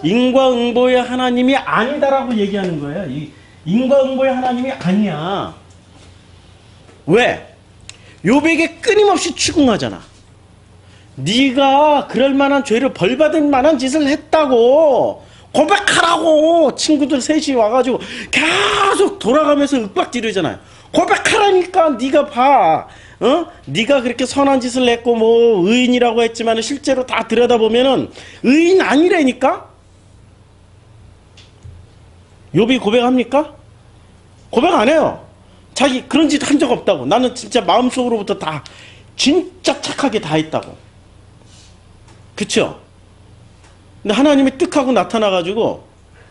Speaker 1: 인과응보의 하나님이 아니다라고 얘기하는 거예요. 인과응보의 하나님이 아니야. 왜? 욥에게 끊임없이 추궁하잖아. 네가 그럴 만한 죄를 벌받을 만한 짓을 했다고 고백하라고. 친구들 셋이 와가지고 계속 돌아가면서 윽박지르잖아요. 고백하라니까. 네가 봐. 네가 그렇게 선한 짓을 했고 뭐 의인이라고 했지만 실제로 다 들여다보면은 의인 아니라니까. 욥이 고백합니까? 고백 안 해요. 자기 그런 짓 한 적 없다고. 나는 진짜 마음속으로부터 다 진짜 착하게 다 했다고. 그쵸? 근데 하나님이 뜩하고 나타나가지고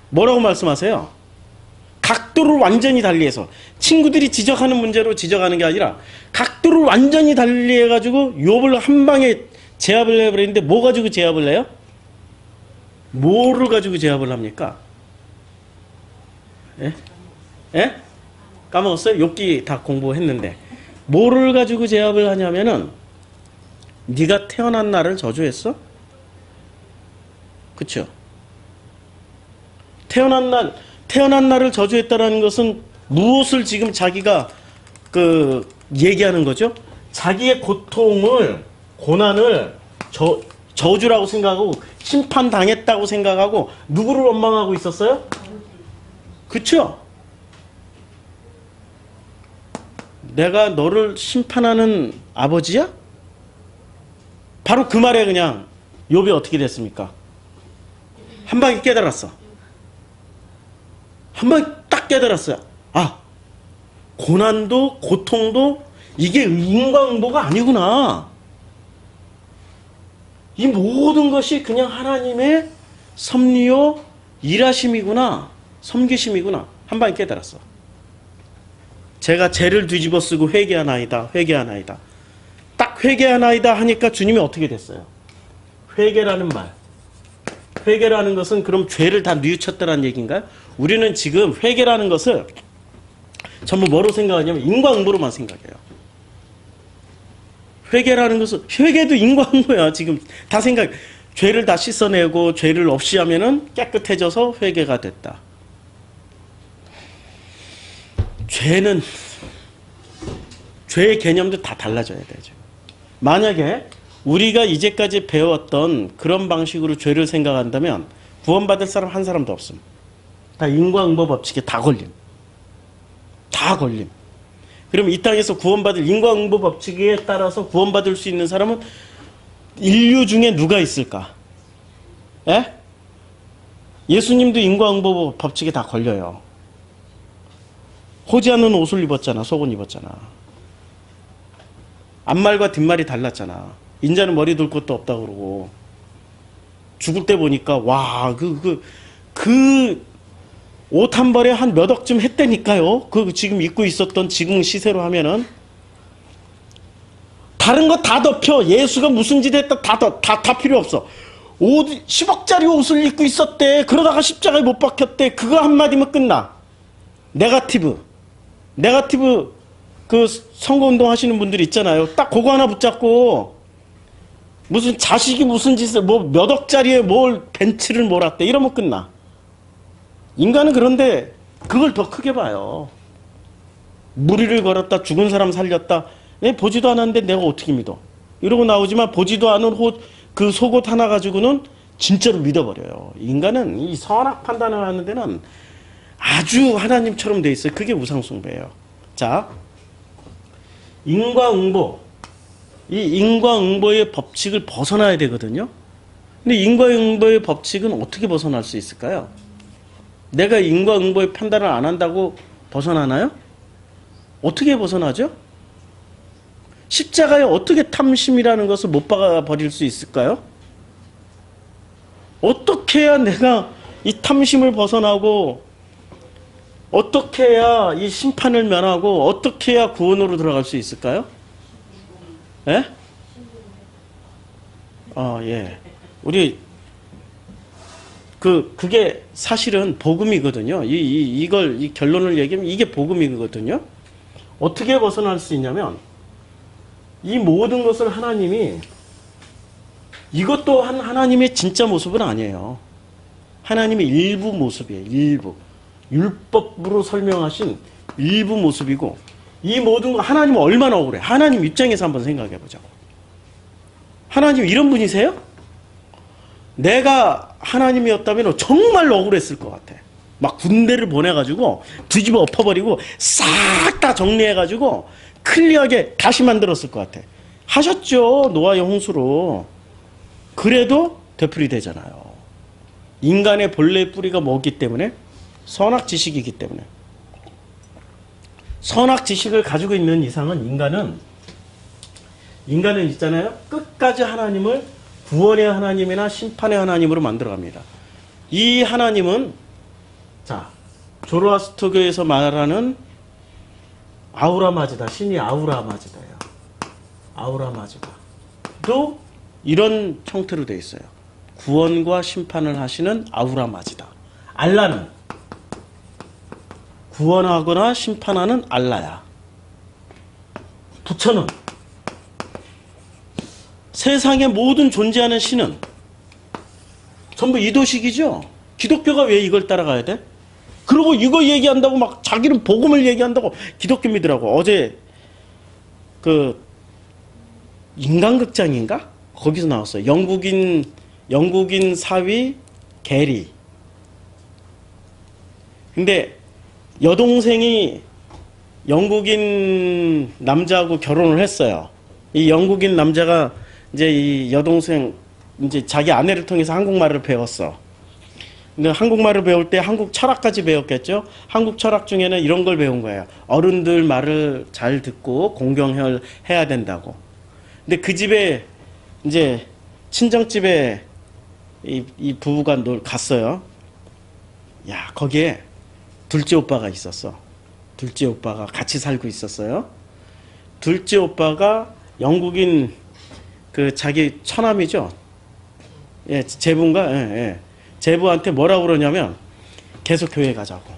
Speaker 1: 뭐라고 말씀하세요? 각도를 완전히 달리해서, 친구들이 지적하는 문제로 지적하는 게 아니라 각도를 완전히 달리해가지고 욥을 한 방에 제압을 해버리는데 뭐 가지고 제압을 해요? 뭐를 가지고 제압을 합니까? 예? 예? 까먹었어요? 욥기 다 공부했는데 뭐를 가지고 제압을 하냐면은 네가 태어난 날을 저주했어? 그쵸? 태어난 날을 저주했다라는 것은 무엇을 지금 자기가 얘기하는 거죠? 자기의 고통을, 고난을 저주라고 생각하고 심판당했다고 생각하고 누구를 원망하고 있었어요? 그쵸? 내가 너를 심판하는 아버지야? 바로 그 말에 그냥 욥이 어떻게 됐습니까? 한 방에 깨달았어. 한 방에 딱 깨달았어요. 아, 고난도 고통도 이게 인과응보가 아니구나. 이 모든 것이 그냥 하나님의 섭리요 일하심이구나. 섬기심이구나. 한 방에 깨달았어. 제가 죄를 뒤집어 쓰고 회개하나이다. 회개하나이다. 딱 회개하나이다 하니까 주님이 어떻게 됐어요? 회개라는 말. 회개라는 것은 그럼 죄를 다 뉘우쳤다는 얘기인가요? 우리는 지금 회개라는 것을 전부 뭐로 생각하냐면 인과응보로만 생각해요. 회개라는 것은, 회개도 인과응보야. 지금 다 죄를 다 씻어내고 죄를 없이 하면은 깨끗해져서 회개가 됐다. 죄의 개념도 다 달라져야 되죠. 만약에 우리가 이제까지 배웠던 그런 방식으로 죄를 생각한다면 구원받을 사람 한 사람도 없음. 다 인과응보 법칙에 다 걸림. 다 걸림. 그럼 이 땅에서 구원받을 인과응보 법칙에 따라서 구원받을 수 있는 사람은 인류 중에 누가 있을까? 예? 예수님도 인과응보 법칙에 다 걸려요. 호지 않는 옷을 입었잖아. 속은 입었잖아. 앞말과 뒷말이 달랐잖아. 인자는 머리 둘 것도 없다 그러고 죽을 때 보니까 와, 옷 한 벌에 한 몇 억쯤 했다니까요. 그 지금 입고 있었던 지금 시세로 하면은 다른 거 다 덮여. 예수가 무슨 짓 했다 다 필요 없어. 옷 10억짜리 옷을 입고 있었대. 그러다가 십자가에 못 박혔대. 그거 한마디면 끝나. 네거티브 그 선거운동 하시는 분들 있잖아요. 딱 그거 하나 붙잡고 무슨 자식이 무슨 짓을 뭐 몇 억짜리에 뭘 벤츠를 몰았대. 이러면 끝나. 인간은 그런데 그걸 더 크게 봐요. 무리를 걸었다. 죽은 사람 살렸다. 내 보지도 않았는데 내가 어떻게 믿어. 이러고 나오지만 보지도 않은 그 속옷 하나 가지고는 진짜로 믿어버려요. 인간은 이 선악 판단을 하는 데는 아주 하나님처럼 돼 있어요. 그게 우상숭배예요. 자, 인과응보. 이 인과응보의 법칙을 벗어나야 되거든요. 근데 인과응보의 법칙은 어떻게 벗어날 수 있을까요? 내가 인과응보의 판단을 안 한다고 벗어나나요? 어떻게 벗어나죠? 십자가에 어떻게 탐심이라는 것을 못 박아버릴 수 있을까요? 어떻게 해야 내가 이 탐심을 벗어나고 어떻게 해야 이 심판을 면하고 어떻게 해야 구원으로 들어갈 수 있을까요? 예? 예. 우리 그게 사실은 복음이거든요. 이 결론을 얘기하면 이게 복음이거든요. 어떻게 벗어날 수 있냐면 이 모든 것을 하나님이 이것 또한 하나님의 진짜 모습은 아니에요. 하나님의 일부 모습이에요. 일부. 율법으로 설명하신 일부 모습이고 이 모든 거 하나님은 얼마나 억울해. 하나님 입장에서 한번 생각해 보자고. 하나님 이런 분이세요? 내가 하나님이었다면 정말 억울했을 것 같아. 막 군대를 보내가지고 뒤집어 엎어버리고 싹 다 정리해가지고 클리어하게 다시 만들었을 것 같아. 하셨죠. 노아의 홍수로. 그래도 되풀이 되잖아요. 인간의 본래의 뿌리가 뭐기 때문에? 선악지식이기 때문에. 선악지식을 가지고 있는 이상은 인간은 있잖아요. 끝까지 하나님을 구원의 하나님이나 심판의 하나님으로 만들어갑니다. 이 하나님은 자 조로아스터교에서 말하는 아우라마즈다. 신이 아우라마즈다예요. 아우라마즈다도 이런 형태로 되어 있어요. 구원과 심판을 하시는 아우라마즈다. 알라는 구원하거나 심판하는 알라야. 부처는 세상의 모든 존재하는 신은 전부 이도식이죠. 기독교가 왜 이걸 따라가야 돼? 그리고 이거 얘기한다고 막 자기는 복음을 얘기한다고 기독교 믿으라고. 어제 그 인간극장인가? 거기서 나왔어요. 영국인 사위 게리. 근데 여동생이 영국인 남자하고 결혼을 했어요. 이 영국인 남자가 이제 이 여동생 이제 자기 아내를 통해서 한국말을 배웠어. 근데 한국말을 배울 때 한국 철학까지 배웠겠죠. 한국 철학 중에는 이런 걸 배운 거예요. 어른들 말을 잘 듣고 공경해야 된다고. 근데 그 집에 이제 친정집에 이 부부가 갔어요. 야, 거기에 둘째 오빠가 있었어. 둘째 오빠가 같이 살고 있었어요. 둘째 오빠가 영국인 그 자기 처남이죠. 예, 제부인가? 예, 예. 제부한테 뭐라고 그러냐면 계속 교회 가자고.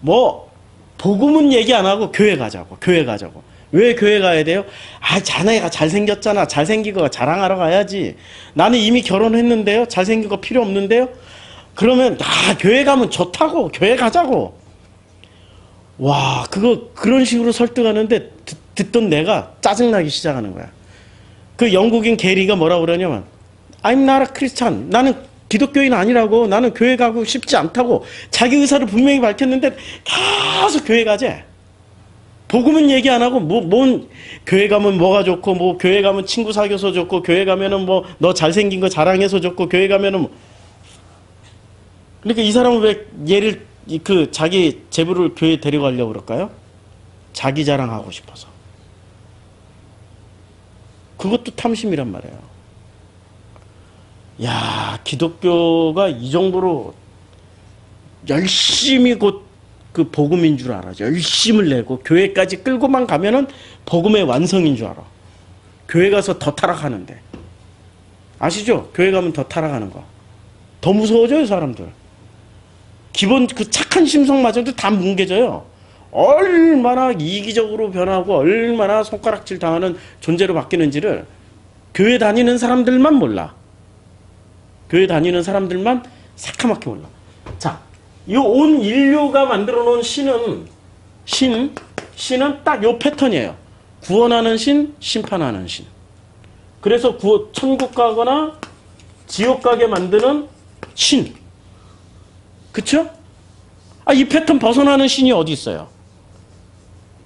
Speaker 1: 뭐 복음은 얘기 안 하고 교회 가자고. 교회 가자고. 왜 교회 가야 돼요? 아, 자네가 잘생겼잖아. 잘생긴 거 자랑하러 가야지. 나는 이미 결혼했는데요. 잘생긴 거 필요 없는데요. 그러면 교회 가면 좋다고. 교회 가자고. 와, 그런 식으로 설득하는데 듣던 내가 짜증나기 시작하는 거야. 그 영국인 게리가 뭐라고 그러냐면 I'm not a Christian. 나는 기독교인 아니라고. 나는 교회 가고 싶지 않다고. 자기 의사를 분명히 밝혔는데 계속 교회 가재. 복음은 얘기 안 하고 뭔 교회 가면 뭐가 좋고 뭐 교회 가면 친구 사귀어서 좋고 교회 가면은 뭐 너 잘생긴 거 자랑해서 좋고 교회 가면은 그러니까 이 사람은 왜 얘를 그 자기 제부를 교회에 데려가려고 그럴까요? 자기 자랑하고 싶어서. 그것도 탐심이란 말이에요. 야, 기독교가 이 정도로 열심히 곧 그 복음인 줄 알아. 열심을 내고 교회까지 끌고만 가면은 복음의 완성인 줄 알아. 교회 가서 더 타락하는데. 아시죠? 교회 가면 더 타락하는 거. 더 무서워져요, 사람들. 기본 그 착한 심성마저도 다 뭉개져요. 얼마나 이기적으로 변하고 얼마나 손가락질 당하는 존재로 바뀌는지를 교회 다니는 사람들만 몰라. 교회 다니는 사람들만 새카맣게 몰라. 자, 이 온 인류가 만들어 놓은 신은 딱 요 패턴이에요. 구원하는 신, 심판하는 신. 그래서 천국 가거나 지옥 가게 만드는 신. 그쵸? 이 패턴 벗어나는 신이 어디 있어요?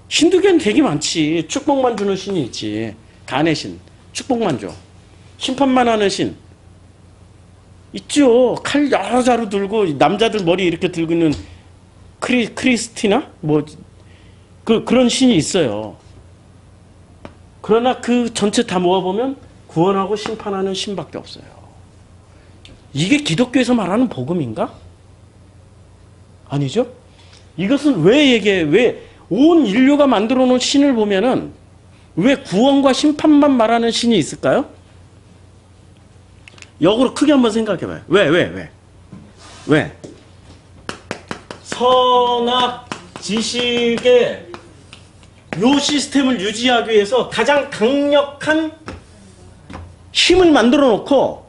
Speaker 1: 힌두교는 되게 많지. 축복만 주는 신이 있지. 간의 신. 축복만 줘. 심판만 하는 신. 있죠. 칼 여러 자루 들고 남자들 머리 이렇게 들고 있는 크리스티나? 그런 신이 있어요. 그러나 그 전체 다 모아보면 구원하고 심판하는 신밖에 없어요. 이게 기독교에서 말하는 복음인가? 아니죠? 이것은 왜 온 인류가 만들어 놓은 신을 보면은 왜 구원과 심판만 말하는 신이 있을까요? 역으로 크게 한번 생각해 봐요. 왜? 선악 지식의 요 시스템을 유지하기 위해서 가장 강력한 힘을 만들어 놓고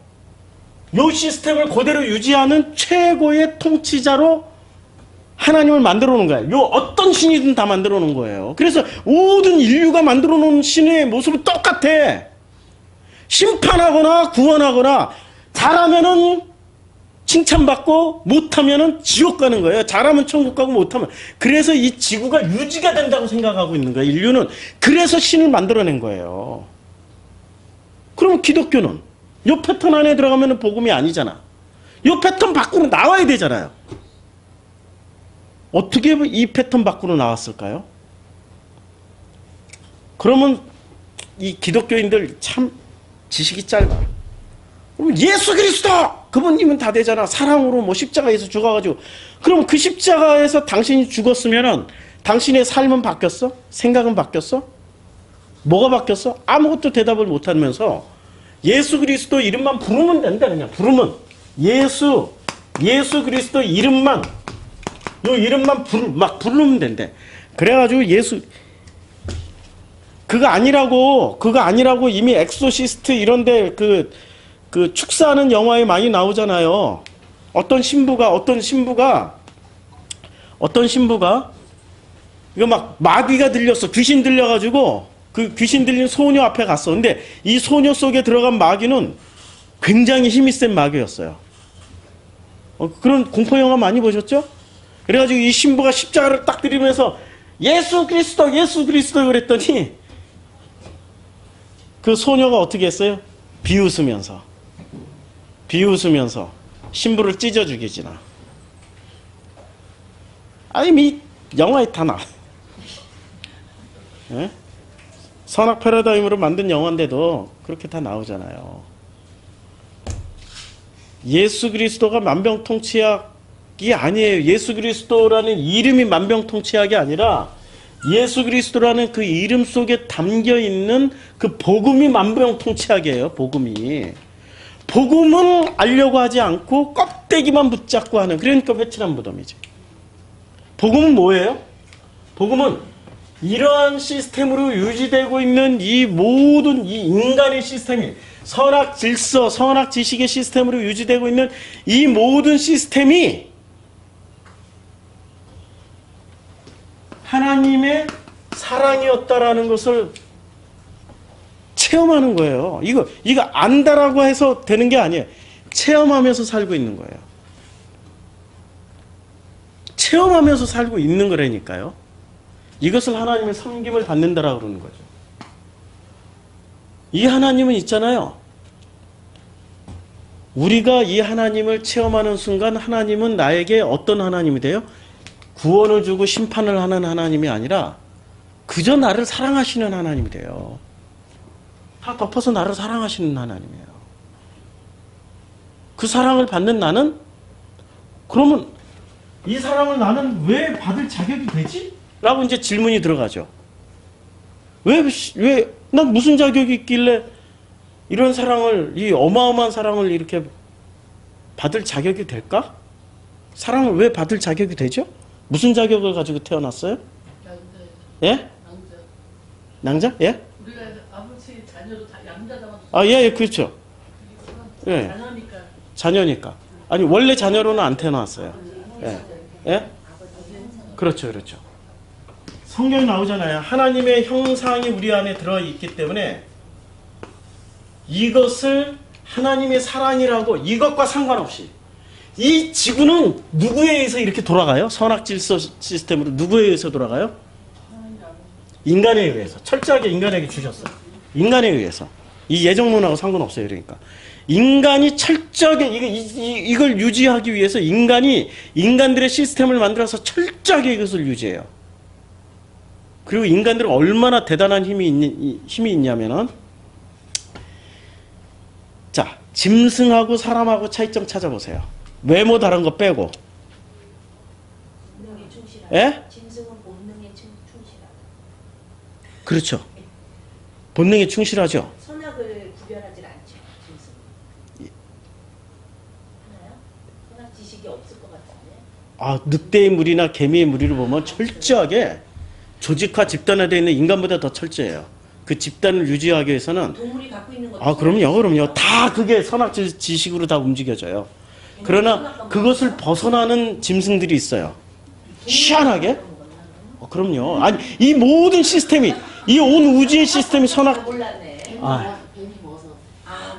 Speaker 1: 요 시스템을 그대로 유지하는 최고의 통치자로 하나님을 만들어 놓은 거예요. 요 어떤 신이든 다 만들어 놓은 거예요. 그래서 모든 인류가 만들어 놓은 신의 모습은 똑같아. 심판하거나 구원하거나 잘하면은 칭찬받고 못하면은 지옥 가는 거예요. 잘하면 천국 가고 못하면. 그래서 이 지구가 유지가 된다고 생각하고 있는 거예요. 인류는. 그래서 신을 만들어낸 거예요. 그럼 기독교는 요 패턴 안에 들어가면 복음이 아니잖아. 요 패턴 밖으로 나와야 되잖아요. 어떻게 이 패턴 밖으로 나왔을까요? 그러면 이 기독교인들 참 지식이 짧아. 그럼 예수 그리스도! 그분님은 다 되잖아. 사랑으로 뭐 십자가에서 죽어가지고. 그럼 그 십자가에서 당신이 죽었으면은 당신의 삶은 바뀌었어? 생각은 바뀌었어? 뭐가 바뀌었어? 아무것도 대답을 못하면서 예수 그리스도 이름만 부르면 된다. 그냥 부르면. 예수 그리스도 이름만 요 이름만 막 부르면 된대. 그래가지고 그거 아니라고 이미 엑소시스트 이런데 그 축사하는 영화에 많이 나오잖아요. 어떤 신부가 이거 막 마귀가 들렸어. 귀신 들려가지고 그 귀신 들린 소녀 앞에 갔어. 근데 이 소녀 속에 들어간 마귀는 굉장히 힘이 센 마귀였어요. 그런 공포 영화 많이 보셨죠? 그래가지고 이 신부가 십자가를 딱 들이면서 예수 그리스도 그랬더니 그 소녀가 어떻게 했어요? 비웃으면서 신부를 찢어 죽이지나. 이 영화에 다 나와. 예? 선악 패러다임으로 만든 영화인데도 그렇게 다 나오잖아요. 예수 그리스도가 만병통치약이 아니에요. 예수 그리스도라는 이름이 만병통치약이 아니라 예수 그리스도라는 그 이름 속에 담겨 있는 그 복음이 만병통치약이에요. 복음은 알려고 하지 않고 껍데기만 붙잡고 하는, 그러니까 회칠한 무덤이지. 복음은 뭐예요? 복음은 이러한 시스템으로 유지되고 있는 이 모든 이 인간의 시스템이 선악 질서, 선악 지식의 시스템으로 유지되고 있는 이 모든 시스템이 하나님의 사랑이었다라는 것을 체험하는 거예요. 이거 안다라고 해서 되는 게 아니에요. 체험하면서 살고 있는 거예요. 체험하면서 살고 있는 거라니까요. 이것을 하나님의 섬김을 받는다라고 그러는 거죠. 이 하나님은 있잖아요. 우리가 이 하나님을 체험하는 순간 하나님은 나에게 어떤 하나님이 돼요? 구원을 주고 심판을 하는 하나님이 아니라 그저 나를 사랑하시는 하나님이 돼요. 다 덮어서 나를 사랑하시는 하나님이에요. 그 사랑을 받는 나는 그러면 이 사랑을 나는 왜 받을 자격이 되지? 라고 이제 질문이 들어가죠. 난 무슨 자격이 있길래 이런 사랑을, 이 어마어마한 사랑을 이렇게 받을 자격이 될까? 사랑을 왜 받을 자격이 되죠? 무슨 자격을 가지고 태어났어요? 예? 낭자? 예?
Speaker 2: 우리가 아버지 자녀도 다 양자잖아.
Speaker 1: 예, 그렇죠. 예.
Speaker 2: 자녀니까.
Speaker 1: 자녀니까. 아니, 원래 자녀로는 안 태어났어요. 예. 예? 그렇죠, 그렇죠. 성경에 나오잖아요. 하나님의 형상이 우리 안에 들어있기 때문에 이것을 하나님의 사랑이라고, 이것과 상관없이 이 지구는 누구에 의해서 이렇게 돌아가요? 선악 질서 시스템으로 누구에 의해서 돌아가요? 인간에 의해서. 철저하게 인간에게 주셨어요. 인간에 의해서. 이 예정론하고 상관없어요. 그러니까 인간이 철저하게 이걸 유지하기 위해서 인간들의 시스템을 만들어서 철저하게 이것을 유지해요. 그리고 인간들은 얼마나 대단한 힘이 있냐면은, 자, 짐승하고 사람하고 차이점 찾아보세요. 외모 다른 거 빼고.
Speaker 3: 본능에 충실하다.
Speaker 1: 예?
Speaker 3: 짐승은 본능에 충실하다.
Speaker 1: 그렇죠. 본능에 충실하죠.
Speaker 3: 선악을 구별하지 않죠. 짐승은. 하나요? 선악 지식이 없을 것 같은데.
Speaker 1: 늑대의 무리나 개미의 무리를 보면 철저하게 조직화 집단화되어 있는 인간보다 더 철저해요. 그 집단을 유지하기 위해서는.
Speaker 3: 동물이 갖고 있는 것도.
Speaker 1: 그럼요. 다 그게 선악 지식으로 다 움직여져요. 그러나 그것을 벗어나는 짐승들이 있어요. 희한하게? 그럼요. 아니, 이 모든 시스템이, 이 온 우주의 시스템이 선악.
Speaker 3: 몰랐네.
Speaker 2: 괜히 먹어서.
Speaker 3: 몰라.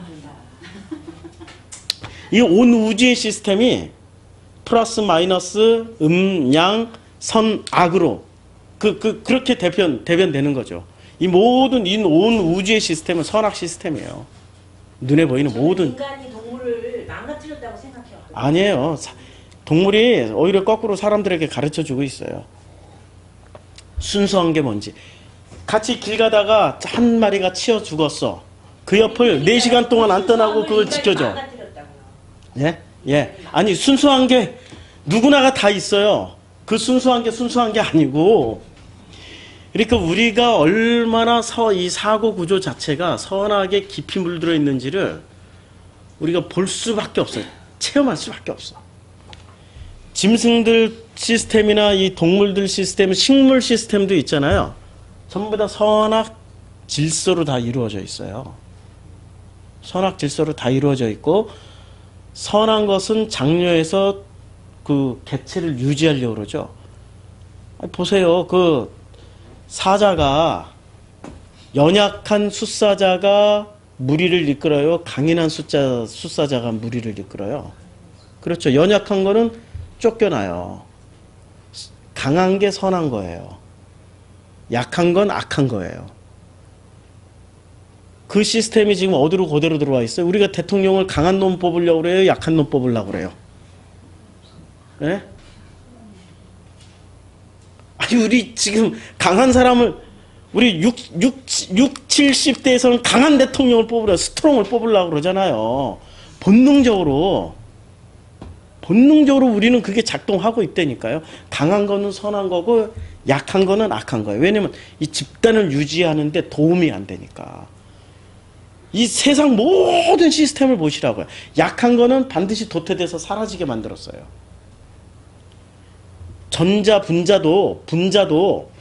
Speaker 1: 이 온 우주의 시스템이 플러스 마이너스 양 선 악으로 그렇게 대변되는 거죠. 이 모든 온 우주의 시스템은 선악 시스템이에요. 눈에 보이는 모든.
Speaker 3: 인간이 동물을 망가뜨렸다고 생각해요.
Speaker 1: 아니에요. 동물이 오히려 거꾸로 사람들에게 가르쳐주고 있어요. 순수한 게 뭔지. 같이 길 가다가 한 마리가 치여 죽었어. 그 옆을 4시간 동안 안 떠나고 그걸 지켜줘. 예? 예. 아니, 순수한 게 누구나가 다 있어요. 그 순수한 게 아니고, 그러니까 우리가 얼마나 이 사고 구조 자체가 선하게 깊이 물들어 있는지를 우리가 볼 수밖에 없어요. 체험할 수밖에 없어. 짐승들 시스템이나 이 동물들 시스템, 식물 시스템도 있잖아요. 전부 다 선악 질서로 다 이루어져 있어요. 선악 질서로 다 이루어져 있고, 선한 것은 장려해서 그 개체를 유지하려고 그러죠. 보세요. 그 사자가, 연약한 숫사자가 무리를 이끌어요. 강인한 숫사자가 무리를 이끌어요. 그렇죠. 연약한 거는 쫓겨나요. 강한 게 선한 거예요. 약한 건 악한 거예요. 그 시스템이 지금 어디로 그대로 들어와 있어요? 우리가 대통령을 강한 놈 뽑으려고 그래요? 약한 놈 뽑으려고 그래요? 예? 아니, 우리 지금 강한 사람을, 우리 70대에서는 강한 대통령을 뽑으려, 스트롱을 뽑으려고 그러잖아요. 본능적으로 우리는 그게 작동하고 있다니까요. 강한 거는 선한 거고, 약한 거는 악한 거예요. 왜냐면 이 집단을 유지하는데 도움이 안 되니까. 이 세상 모든 시스템을 보시라고요. 약한 거는 반드시 도태돼서 사라지게 만들었어요. 전자, 분자도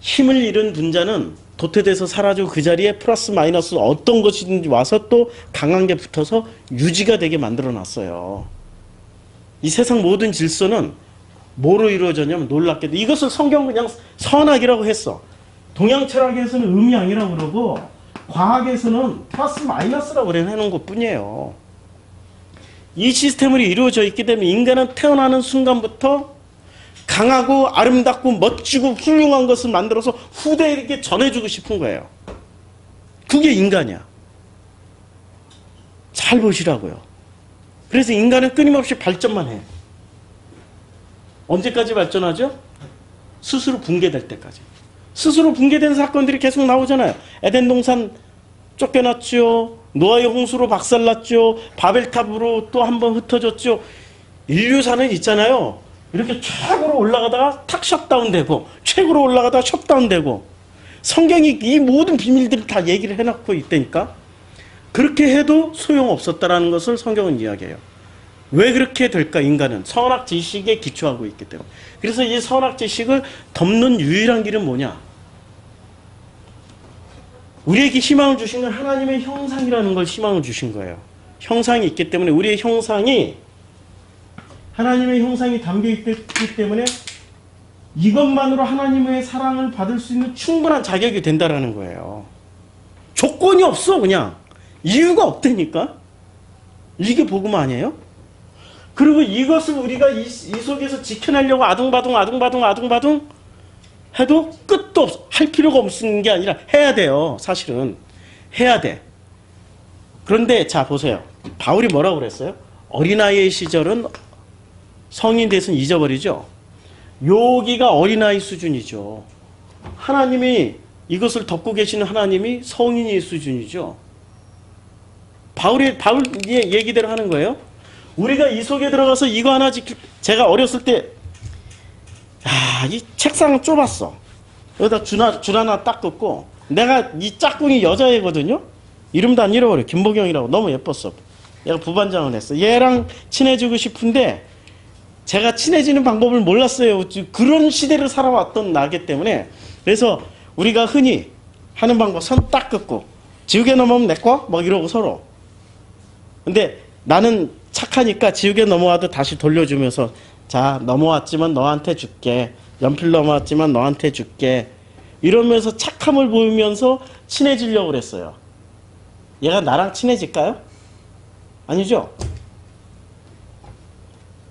Speaker 1: 힘을 잃은 분자는 도태돼서 사라지고 그 자리에 플러스 마이너스 어떤 것이든지 와서 또 강한 게 붙어서 유지가 되게 만들어 놨어요. 이 세상 모든 질서는 뭐로 이루어졌냐면 놀랍게도 이것을 성경 그냥 선악이라고 했어. 동양 철학에서는 음양이라고 그러고 과학에서는 플러스 마이너스라고 해놓은 것 뿐이에요. 이 시스템으로 이루어져 있기 때문에 인간은 태어나는 순간부터 강하고 아름답고 멋지고 훌륭한 것을 만들어서 후대에게 전해주고 싶은 거예요. 그게 인간이야. 잘 보시라고요. 그래서 인간은 끊임없이 발전만 해. 언제까지 발전하죠? 스스로 붕괴될 때까지. 스스로 붕괴된 사건들이 계속 나오잖아요. 에덴 동산 쫓겨났죠. 노아의 홍수로 박살났죠. 바벨탑으로 또 한 번 흩어졌죠. 인류사는 있잖아요. 이렇게 최고로 올라가다가 탁 셧다운되고 최고로 올라가다가 셧다운되고 성경이 이 모든 비밀들을 다 얘기를 해놓고 있다니까. 그렇게 해도 소용없었다라는 것을 성경은 이야기해요. 왜 그렇게 될까? 인간은 선악 지식에 기초하고 있기 때문에. 그래서 이 선악 지식을 덮는 유일한 길은 뭐냐? 우리에게 희망을 주신 건 하나님의 형상이라는 걸 희망을 주신 거예요. 형상이 있기 때문에 우리의 형상이 하나님의 형상이 담겨있기 때문에 이것만으로 하나님의 사랑을 받을 수 있는 충분한 자격이 된다라는 거예요. 조건이 없어. 그냥 이유가 없다니까. 이게 복음 아니에요? 그리고 이것을 우리가 이 속에서 지켜내려고 아둥바둥 해도 끝도 없어. 할 필요가 없는 게 아니라 해야 돼요. 사실은 해야 돼. 그런데 자 보세요. 바울이 뭐라고 그랬어요? 어린아이의 시절은 성인 돼서는 잊어버리죠. 여기가 어린아이 수준이죠. 하나님이 이것을 덮고 계시는 하나님이 성인의 수준이죠. 바울 얘기대로 하는 거예요. 우리가 이 속에 들어가서 이거 하나 제가 어렸을 때 이 책상은 좁았어. 여기다 줄 하나 딱 긋고 내가 이 짝꿍이 여자애거든요. 이름도 안 잃어버려. 김보경이라고. 너무 예뻤어. 얘가 부반장을 했어. 얘랑 친해지고 싶은데 제가 친해지는 방법을 몰랐어요. 그런 시대를 살아왔던 나기 때문에. 그래서 우리가 흔히 하는 방법 손 딱 긋고 지우개 넘어오면 내 거? 막 이러고 서로. 근데 나는 착하니까 지우개 넘어와도 다시 돌려주면서 자 넘어왔지만 너한테 줄게. 연필 넘어왔지만 너한테 줄게. 이러면서 착함을 보이면서 친해지려고 그랬어요. 얘가 나랑 친해질까요? 아니죠?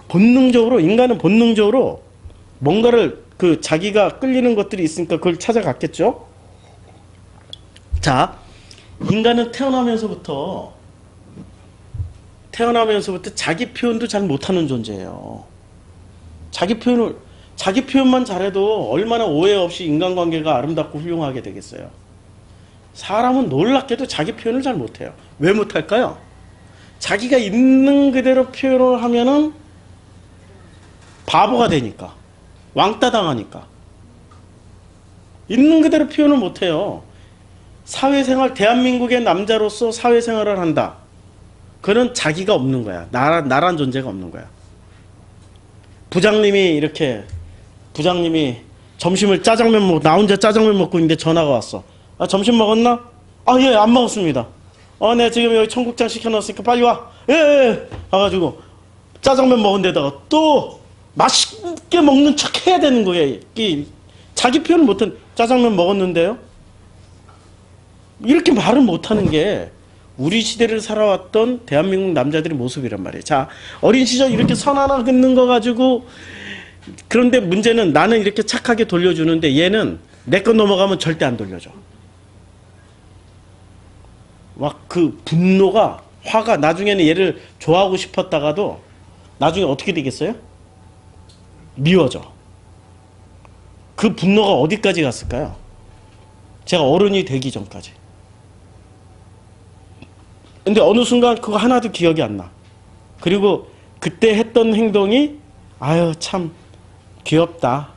Speaker 1: 본능적으로 인간은 본능적으로 뭔가를 자기가 끌리는 것들이 있으니까 그걸 찾아갔겠죠? 자, 인간은 태어나면서부터 자기 표현도 잘 못하는 존재예요. 자기 표현만 잘해도 얼마나 오해 없이 인간관계가 아름답고 훌륭하게 되겠어요. 사람은 놀랍게도 자기 표현을 잘 못해요. 왜 못할까요? 자기가 있는 그대로 표현을 하면은 바보가 되니까. 왕따 당하니까. 있는 그대로 표현을 못해요. 사회생활, 대한민국의 남자로서 사회생활을 한다. 그는 자기가 없는 거야. 나란 존재가 없는 거야. 부장님이 점심을 짜장면 먹고, 나 혼자 짜장면 먹고 있는데 전화가 왔어. 아, 점심 먹었나? 아, 예, 안 먹었습니다. 내가 지금 여기 청국장 시켜놨으니까 빨리 와. 예. 가가지고 짜장면 먹은 데다가 또 맛있게 먹는 척 해야 되는 거예요. 자기 표현을 못한 짜장면 먹었는데요? 이렇게 말을 못하는 게 우리 시대를 살아왔던 대한민국 남자들의 모습이란 말이에요. 자, 어린 시절 이렇게 선 하나 긋는 거 가지고 그런데 문제는 나는 이렇게 착하게 돌려주는데 얘는 내 것 넘어가면 절대 안 돌려줘. 막 그 분노가 화가 나중에는 얘를 좋아하고 싶었다가도 나중에 어떻게 되겠어요? 미워져. 그 분노가 어디까지 갔을까요? 제가 어른이 되기 전까지. 근데 어느 순간 그거 하나도 기억이 안 나. 그리고 그때 했던 행동이 아유 참 귀엽다.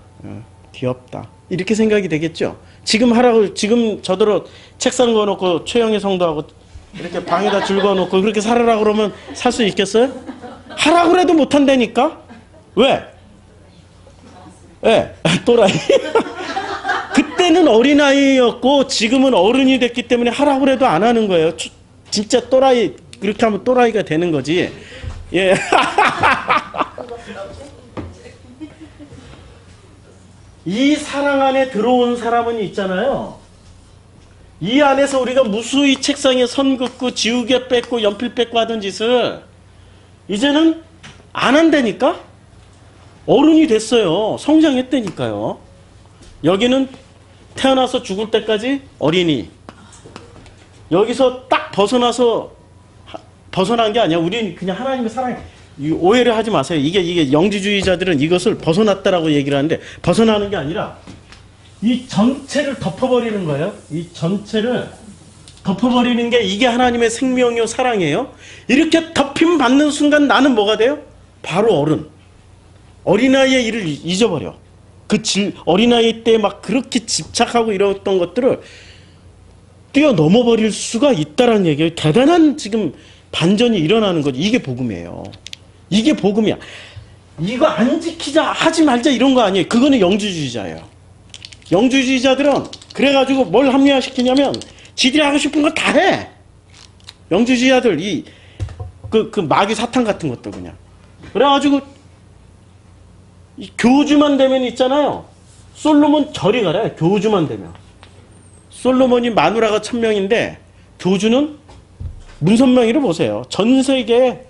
Speaker 1: 귀엽다. 이렇게 생각이 되겠죠. 지금 저더러 책상 거놓고 최영희 성도하고 이렇게 방에다 줄 거놓고 그렇게 살으라고 그러면 살 수 있겠어요? 하라고 그래도 못한다니까? 왜? 예, 또라이. 그때는 어린아이였고 지금은 어른이 됐기 때문에 하라고 해도 안 하는 거예요. 진짜 또라이, 그렇게 하면 또라이가 되는 거지. 예. 이 사랑 안에 들어온 사람은 있잖아요. 이 안에서 우리가 무수히 책상에 선 긋고 지우개 뺏고 연필 뺏고 하던 짓을 이제는 안 한다니까? 어른이 됐어요. 성장했다니까요. 여기는 태어나서 죽을 때까지 어린이. 여기서 딱 벗어난 게 아니야. 우리는 그냥 하나님의 사랑에 오해를 하지 마세요. 이게 영지주의자들은 이것을 벗어났다라고 얘기를 하는데 벗어나는 게 아니라 이 전체를 덮어버리는 거예요. 이 전체를 덮어버리는 게 이게 하나님의 생명이요 사랑이에요. 이렇게 덮임 받는 순간 나는 뭐가 돼요? 바로 어른. 어린아이의 일을 잊어버려. 어린아이 때 막 그렇게 집착하고 이랬던 것들을 뛰어넘어 버릴 수가 있다라는 얘기예요. 대단한 지금 반전이 일어나는 거죠. 이게 복음이에요. 이게 복음이야. 이거 안 지키자, 하지 말자 이런 거 아니에요. 그거는 영주주의자예요. 영주주의자들은 그래가지고 뭘 합리화시키냐면 지들이 하고 싶은 거 다 해. 영주주의자들 그 마귀 사탄 같은 것도 그냥. 그래가지고 이 교주만 되면 있잖아요. 솔로몬 저리 가라. 교주만 되면. 솔로몬이 마누라가 1000명인데 교주는 문선명이를 보세요. 전 세계에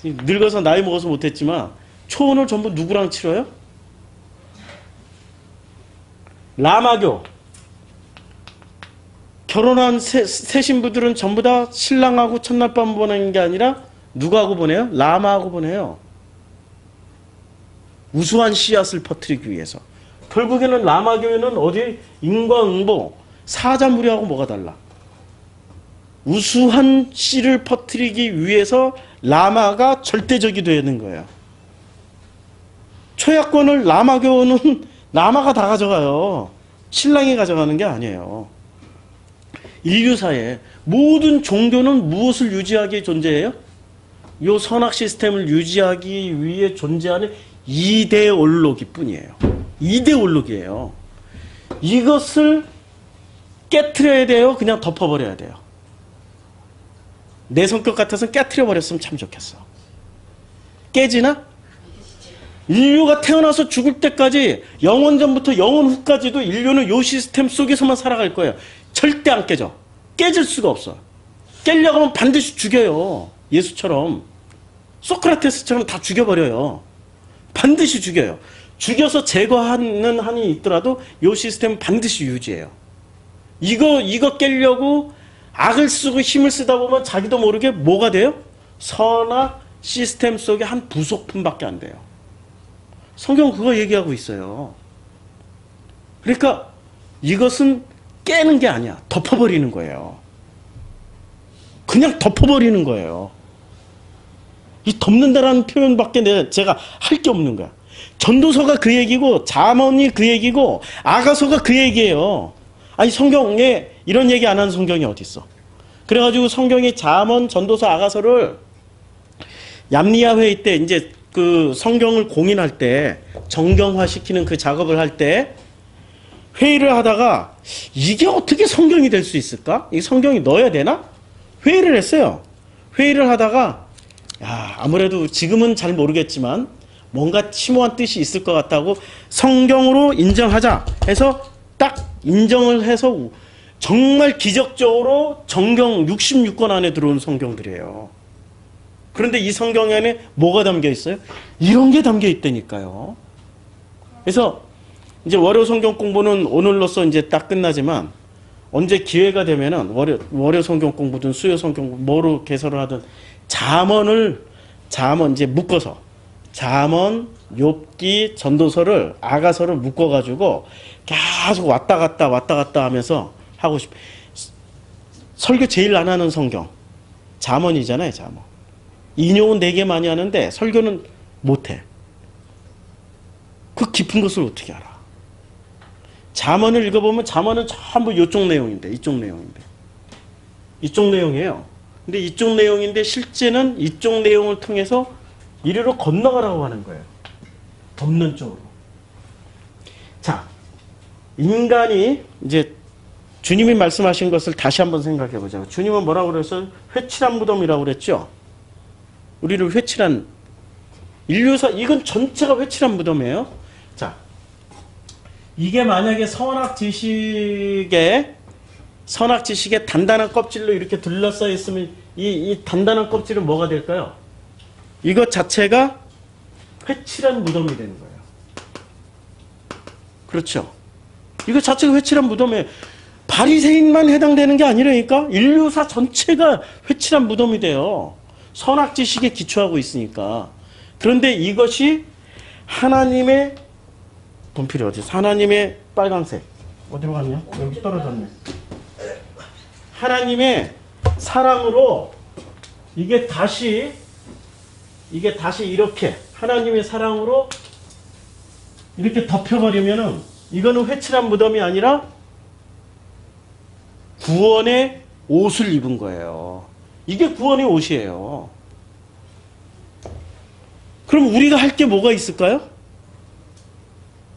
Speaker 1: 늙어서 나이 먹어서 못했지만 초혼을 전부 누구랑 치러요? 라마교. 결혼한 새 신부들은 전부 다 신랑하고 첫날 밤 보내는 게 아니라 누구하고 보내요? 라마하고 보내요. 우수한 씨앗을 퍼뜨리기 위해서. 결국에는 라마교회는 어디 인과응보 사자무리하고 뭐가 달라? 우수한 씨를 퍼뜨리기 위해서 라마가 절대적이 되는 거예요. 초야권을 라마교는 라마가 다 가져가요. 신랑이 가져가는 게 아니에요. 인류사에 모든 종교는 무엇을 유지하기에 존재해요? 요 선악 시스템을 유지하기 위해 존재하는 이데올로기 뿐이에요. 이데올로기예요. 이것을 깨트려야 돼요? 그냥 덮어버려야 돼요? 내 성격 같아서는 깨트려 버렸으면 참 좋겠어. 깨지나? 인류가 태어나서 죽을 때까지 영원 전부터 영원 후까지도 인류는 요 시스템 속에서만 살아갈 거예요. 절대 안 깨져. 깨질 수가 없어. 깨려고 하면 반드시 죽여요. 예수처럼. 소크라테스처럼 다 죽여버려요. 반드시 죽여요. 죽여서 제거하는 한이 있더라도 요 시스템은 반드시 유지해요. 이거 깨려고 악을 쓰고 힘을 쓰다 보면 자기도 모르게 뭐가 돼요? 선악 시스템 속의 한 부속품밖에 안 돼요. 성경은 그거 얘기하고 있어요. 그러니까 이것은 깨는 게 아니야. 덮어버리는 거예요. 그냥 덮어버리는 거예요. 이 덮는다라는 표현밖에 제가 할 게 없는 거야. 전도서가 그 얘기고 잠언이 그 얘기고 아가서가 그 얘기예요. 아니 성경에 이런 얘기 안 하는 성경이 어디 있어? 그래가지고 성경이 잠언, 전도서, 아가서를 얌리아 회의 때 이제 그 성경을 공인할 때 정경화 시키는 그 작업을 할 때 회의를 하다가 이게 어떻게 성경이 될 수 있을까? 이 성경이 넣어야 되나? 회의를 했어요. 회의를 하다가 야, 아무래도 지금은 잘 모르겠지만 뭔가 심오한 뜻이 있을 것 같다고 성경으로 인정하자 해서 딱 인정을 해서 정말 기적적으로 정경 66권 안에 들어온 성경들이에요. 그런데 이 성경 안에 뭐가 담겨 있어요? 이런 게 담겨 있다니까요. 그래서 이제 월요 성경 공부는 오늘로써 이제 딱 끝나지만 언제 기회가 되면은 월요 성경 공부든 수요 성경 공부 뭐로 개설을 하든 잠언 이제 묶어서 잠언, 욥기, 전도서를 아가서를 묶어가지고 계속 왔다 갔다 하면서 하고 싶어. 설교 제일 안 하는 성경 잠언이잖아요. 잠언. 인용은 되게 많이 하는데 설교는 못해. 그 깊은 것을 어떻게 알아? 잠언을 읽어보면 잠언은 전부 이쪽 내용인데 이쪽 내용이에요. 근데 이쪽 내용인데 실제는 이쪽 내용을 통해서 이리로 건너가라고 하는 거예요. 덮는 쪽으로. 자, 인간이 이제 주님이 말씀하신 것을 다시 한번 생각해 보자고. 주님은 뭐라고 그랬어요? 회칠한 무덤이라고 그랬죠? 우리를 회칠한 인류사 이건 전체가 회칠한 무덤이에요. 자, 이게 만약에 선악 지식에 단단한 껍질로 이렇게 둘러싸여 있으면 이 단단한 껍질은 뭐가 될까요? 이것 자체가 회칠한 무덤이 되는 거예요. 그렇죠. 이것 자체가 회칠한 무덤에 바리새인만 해당되는 게 아니라니까 인류사 전체가 회칠한 무덤이 돼요. 선악지식에 기초하고 있으니까. 그런데 이것이 하나님의 분필이 어디 있어? 하나님의 빨강색 어디로 갔냐? 여기 떨어졌네. 하나님의 사랑으로 이게 다시 이렇게 하나님의 사랑으로 이렇게 덮여버리면은 이거는 회칠한 무덤이 아니라 구원의 옷을 입은 거예요. 이게 구원의 옷이에요. 그럼 우리가 할 게 뭐가 있을까요?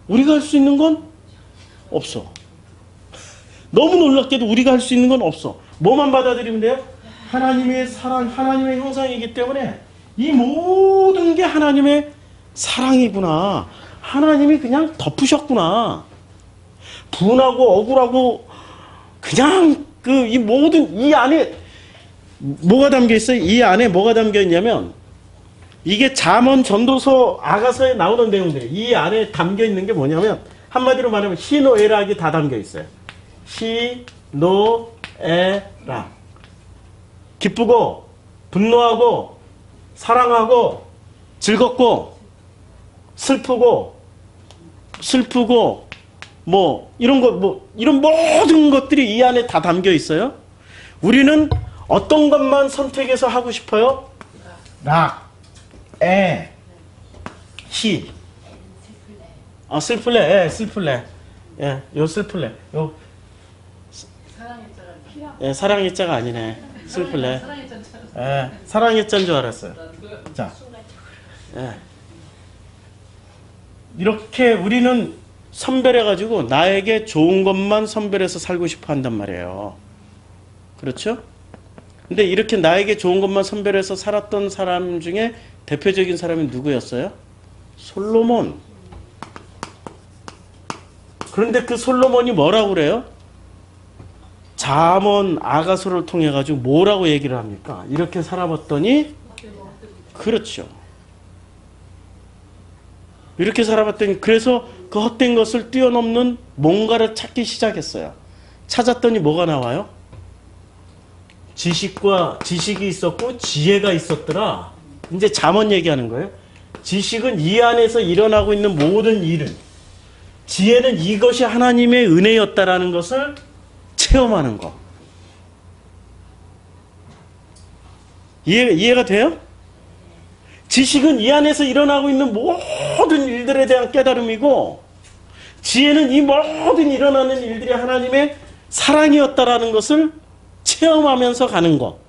Speaker 1: 우리가 할 수 있는 건 없어. 너무 놀랍게도 우리가 할 수 있는 건 없어. 뭐만 받아들이면 돼요? 하나님의 사랑, 하나님의 형상이기 때문에 이 모든 게 하나님의 사랑이구나. 하나님이 그냥 덮으셨구나. 분하고 억울하고 그냥 이 모든 이 안에 뭐가 담겨 있어요? 이 안에 뭐가 담겨 있냐면 이게 잠언, 전도서, 아가서에 나오는 내용들이 이 안에 담겨 있는 게 뭐냐면 한마디로 말하면 희노애락이 다 담겨 있어요. 희노애락. 기쁘고 분노하고 사랑하고 즐겁고 슬프고 뭐 이런 거 뭐 이런 모든 것들이 이 안에 다 담겨 있어요. 우리는 어떤 것만 선택해서 하고 싶어요? 락, 희. 슬플래. 슬플래. 요 슬플래. 요 사랑의 자가 아니네. 슬플래. 사랑의 자인 줄 알았어요. 자. 이렇게 우리는 선별해가지고 나에게 좋은 것만 선별해서 살고 싶어 한단 말이에요. 그렇죠? 근데 이렇게 나에게 좋은 것만 선별해서 살았던 사람 중에 대표적인 사람이 누구였어요? 솔로몬. 그런데 그 솔로몬이 뭐라고 그래요? 잠언, 아가서를 통해 가지고 뭐라고 얘기를 합니까? 이렇게 살아봤더니 그렇죠. 이렇게 살아봤더니 그래서 그 헛된 것을 뛰어넘는 뭔가를 찾기 시작했어요. 찾았더니 뭐가 나와요? 지식이 있었고 지혜가 있었더라. 이제 잠언 얘기하는 거예요. 지식은 이 안에서 일어나고 있는 모든 일을, 지혜는 이것이 하나님의 은혜였다라는 것을 체험하는 거. 이해가 돼요? 지식은 이 안에서 일어나고 있는 모든 일들에 대한 깨달음이고, 지혜는 이 모든 일어나는 일들이 하나님의 사랑이었다라는 것을 체험하면서 가는 거.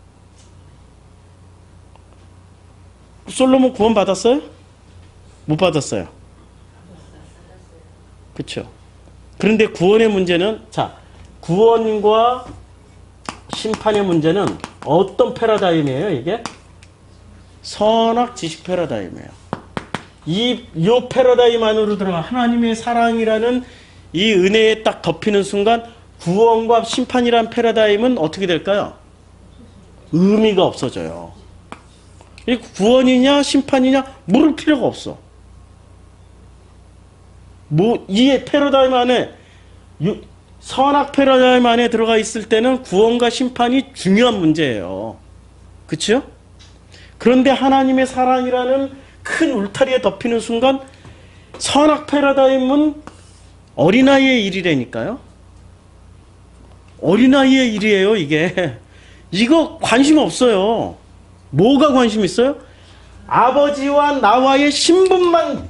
Speaker 1: 솔로몬 구원 받았어요? 못 받았어요. 그렇죠. 그런데 구원의 문제는, 자, 구원과 심판의 문제는 어떤 패러다임이에요, 이게? 선악 지식 패러다임이에요. 이 패러다임 안으로 들어가 하나님의 사랑이라는 이 은혜에 딱 덮이는 순간 구원과 심판이란 패러다임은 어떻게 될까요? 의미가 없어져요. 이 구원이냐 심판이냐 물을 필요가 없어. 이 패러다임 안에, 선악 패러다임 안에 들어가 있을 때는 구원과 심판이 중요한 문제예요. 그렇죠? 그런데 하나님의 사랑이라는 큰 울타리에 덮이는 순간 선악 패러다임은 어린아이의 일이라니까요. 어린아이의 일이에요, 이게. 이거 관심 없어요. 뭐가 관심 있어요? 아버지와 나와의 신분만,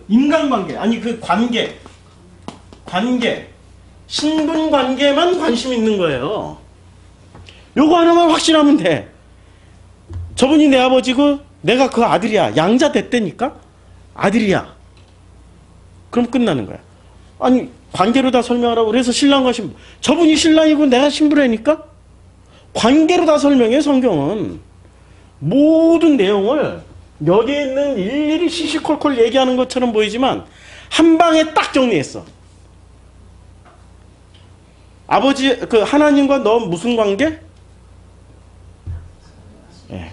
Speaker 1: 인간관계, 아니 관계, 신분 관계만 관심 있는 거예요. 요거 하나만 확신하면 돼. 저분이 내 아버지고 내가 그 아들이야. 양자 됐다니까? 아들이야. 그럼 끝나는 거야. 아니 관계로 다 설명하라고 그래서 신랑과 신부. 저분이 신랑이고 내가 신부라니까? 관계로 다 설명해, 성경은. 모든 내용을 여기에 있는 일일이 시시콜콜 얘기하는 것처럼 보이지만 한 방에 딱 정리했어. 아버지, 하나님과 너 무슨 관계? 예.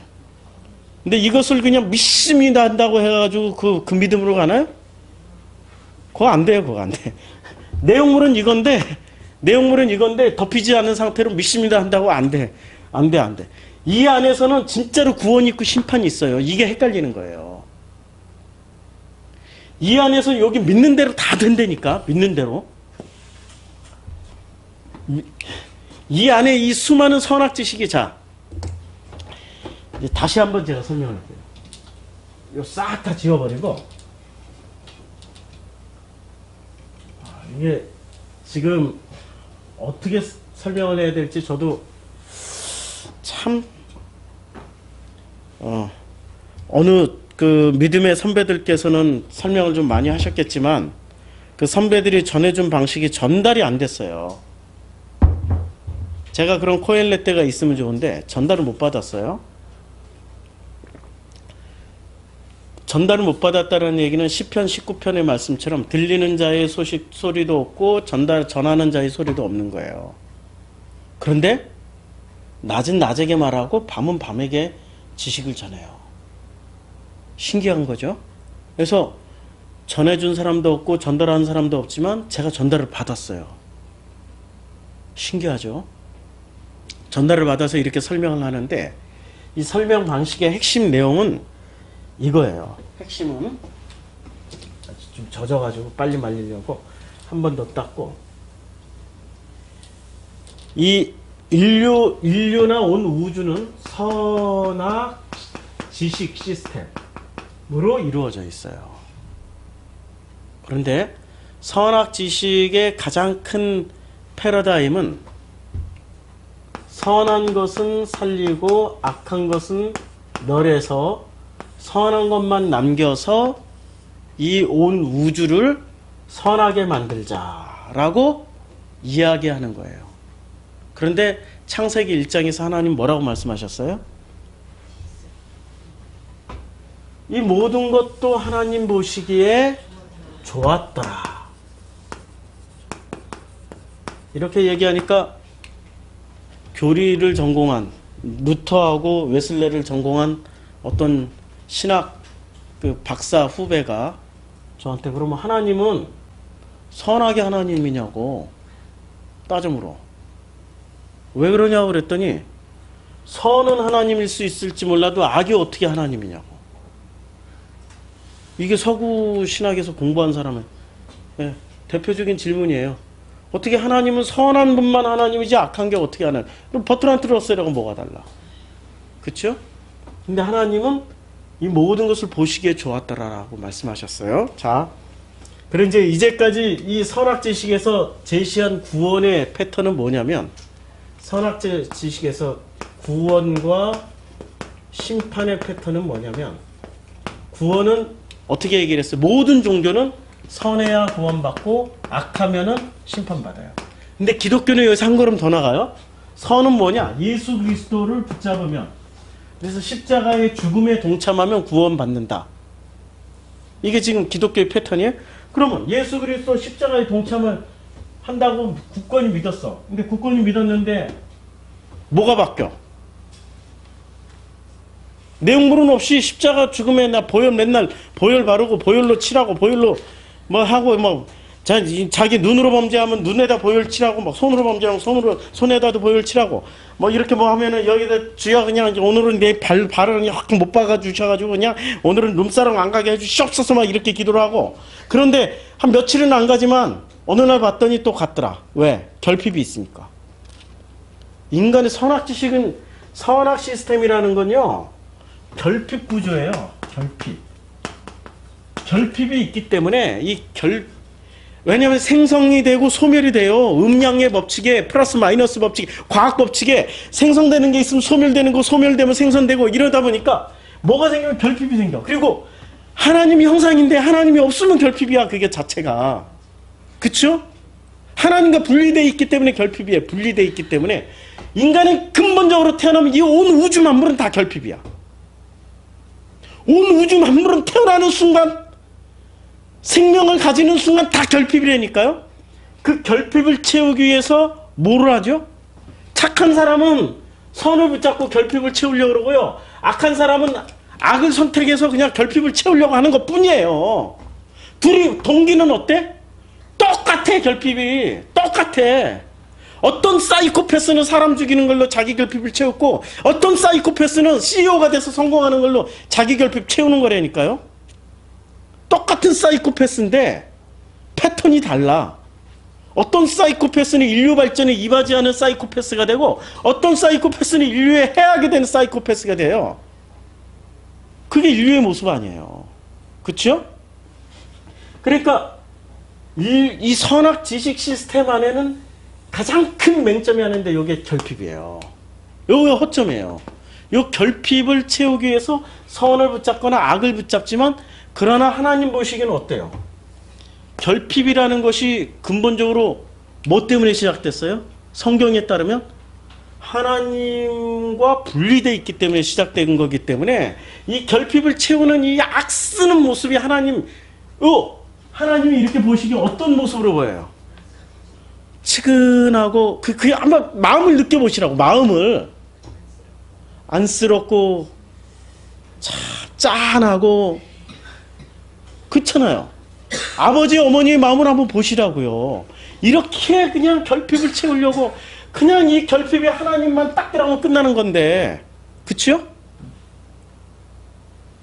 Speaker 1: 근데 이것을 그냥 믿습니다 한다고 해가지고 그 믿음으로 가나요? 그거 안 돼요. 그거 안 돼. 내용물은 이건데 덮이지 않은 상태로 믿습니다 한다고 안 돼. 안 돼, 안 돼. 이 안에서는 진짜로 구원이 있고 심판이 있어요. 이게 헷갈리는 거예요. 이 안에서 여기 믿는 대로 다 된다니까. 믿는 대로. 이 안에 이 수많은 선악 지식이 자. 이제 다시 한번 제가 설명할게요. 이거 싹 다 지워버리고 이게 지금 어떻게 설명을 해야 될지 저도 참 어느 그 믿음의 선배들께서는 설명을 좀 많이 하셨겠지만 그 선배들이 전해준 방식이 전달이 안 됐어요. 제가 그런 코엘렛 때가 있으면 좋은데 전달을 못 받았어요. 전달을 못 받았다는 얘기는 시편 19편의 말씀처럼 들리는 자의 소리도 없고 전하는 자의 소리도 없는 거예요. 그런데 낮은 낮에게 말하고 밤은 밤에게 지식을 전해요. 신기한 거죠. 그래서 전해준 사람도 없고 전달하는 사람도 없지만 제가 전달을 받았어요. 신기하죠. 전달을 받아서 이렇게 설명을 하는데 이 설명 방식의 핵심 내용은 이거예요. 핵심은 좀 젖어가지고 빨리 말리려고 한 번 더 닦고 이 인류나 온 우주는 선악 지식 시스템으로 이루어져 있어요. 그런데 선악 지식의 가장 큰 패러다임은 선한 것은 살리고 악한 것은 멸해서 선한 것만 남겨서 이 온 우주를 선하게 만들자라고 이야기하는 거예요. 그런데 창세기 1장에서 하나님 뭐라고 말씀하셨어요? 이 모든 것도 하나님 보시기에 좋았더라. 이렇게 얘기하니까 교리를 전공한 루터하고 웨슬레를 전공한 어떤 신학 그 박사 후배가 저한테 그러면 하나님은 선하게 하나님이냐고 따져물어. 왜 그러냐고 그랬더니 선은 하나님일 수 있을지 몰라도 악이 어떻게 하나님이냐고. 이게 서구 신학에서 공부한 사람의 대표적인 질문이에요. 어떻게 하나님은 선한 분만 하나님이지 악한 게 어떻게 하나님? 그럼 버트란트 러셀하고 뭐가 달라? 그쵸? 근데 하나님은 이 모든 것을 보시기에 좋았더라라고 말씀하셨어요. 자, 그럼 이제까지 이 선악 지식에서 제시한 구원의 패턴은 뭐냐면 선악 지식에서 구원과 심판의 패턴은 뭐냐면 구원은 어떻게 얘기를 했어요? 모든 종교는 선해야 구원받고 악하면은 심판받아요. 근데 기독교는 여기서 한 걸음 더 나가요. 선은 뭐냐? 예수 그리스도를 붙잡으면 그래서 십자가의 죽음에 동참하면 구원받는다. 이게 지금 기독교의 패턴이에요. 그러면 예수 그리스도 십자가에 동참을 한다고 굳건히 믿었어. 근데 굳건히 믿었는데 뭐가 바뀌어? 내용물은 없이 십자가 죽음에 나 보혈 맨날 보혈 바르고 보혈로 칠하고 보혈로 뭐 하고 뭐 자기 눈으로 범죄하면 눈에다 보혈 칠하고 막 손으로 범죄하면 손에다도 보혈 칠하고 뭐 이렇게 뭐 하면은 여기다 주야 그냥 오늘은 내 발을 확 못 박아 주셔가지고 그냥 오늘은 룸사롱 안 가게 해주시옵소서 막 이렇게 기도를 하고 그런데 한 며칠은 안 가지만 어느 날 봤더니 또 갔더라. 왜? 결핍이 있으니까. 인간의 선악 지식은 선악 시스템이라는 건요 결핍 구조예요. 결핍이 있기 때문에 왜냐하면 생성이 되고 소멸이 돼요. 음양의 법칙에 플러스 마이너스 법칙, 과학 법칙에 생성되는 게 있으면 소멸되는 거, 소멸되면 생성되고 이러다 보니까 뭐가 생기면 결핍이 생겨. 그리고 하나님이 형상인데 하나님이 없으면 결핍이야. 그게 자체가. 그쵸? 하나님과 분리되어 있기 때문에 결핍이에요. 분리되어 있기 때문에 인간은 근본적으로 태어나면 이 온 우주 만물은 다 결핍이야. 온 우주 만물은 태어나는 순간 생명을 가지는 순간 다 결핍이라니까요. 그 결핍을 채우기 위해서 뭐를 하죠? 착한 사람은 선을 붙잡고 결핍을 채우려고 그러고요. 악한 사람은 악을 선택해서 그냥 결핍을 채우려고 하는 것 뿐이에요. 둘이 동기는 어때? 똑같아. 결핍이 똑같아. 어떤 사이코패스는 사람 죽이는 걸로 자기 결핍을 채웠고 어떤 사이코패스는 CEO가 돼서 성공하는 걸로 자기 결핍 채우는 거라니까요. 똑같은 사이코패스인데 패턴이 달라. 어떤 사이코패스는 인류 발전에 이바지하는 사이코패스가 되고 어떤 사이코패스는 인류에 해하게 되는 사이코패스가 돼요. 그게 인류의 모습 아니에요. 그렇죠? 그러니까 이 선악 지식 시스템 안에는 가장 큰 맹점이 하는데 이게 결핍이에요. 이게 허점이에요. 이 결핍을 채우기 위해서 선을 붙잡거나 악을 붙잡지만 그러나 하나님 보시기에는 어때요? 결핍이라는 것이 근본적으로 뭐 때문에 시작됐어요? 성경에 따르면 하나님과 분리되어 있기 때문에 시작된 거기 때문에 이 결핍을 채우는 이 악쓰는 모습이 하나님이 이렇게 보시기에 어떤 모습으로 보여요? 측은하고 그 한번 마음을 느껴보시라고. 마음을 안쓰럽고 참 짠하고 그렇잖아요. 아버지 어머니의 마음을 한번 보시라고요. 이렇게 그냥 결핍을 채우려고 그냥 이 결핍에 하나님만 딱 들어가면 끝나는 건데 그치요?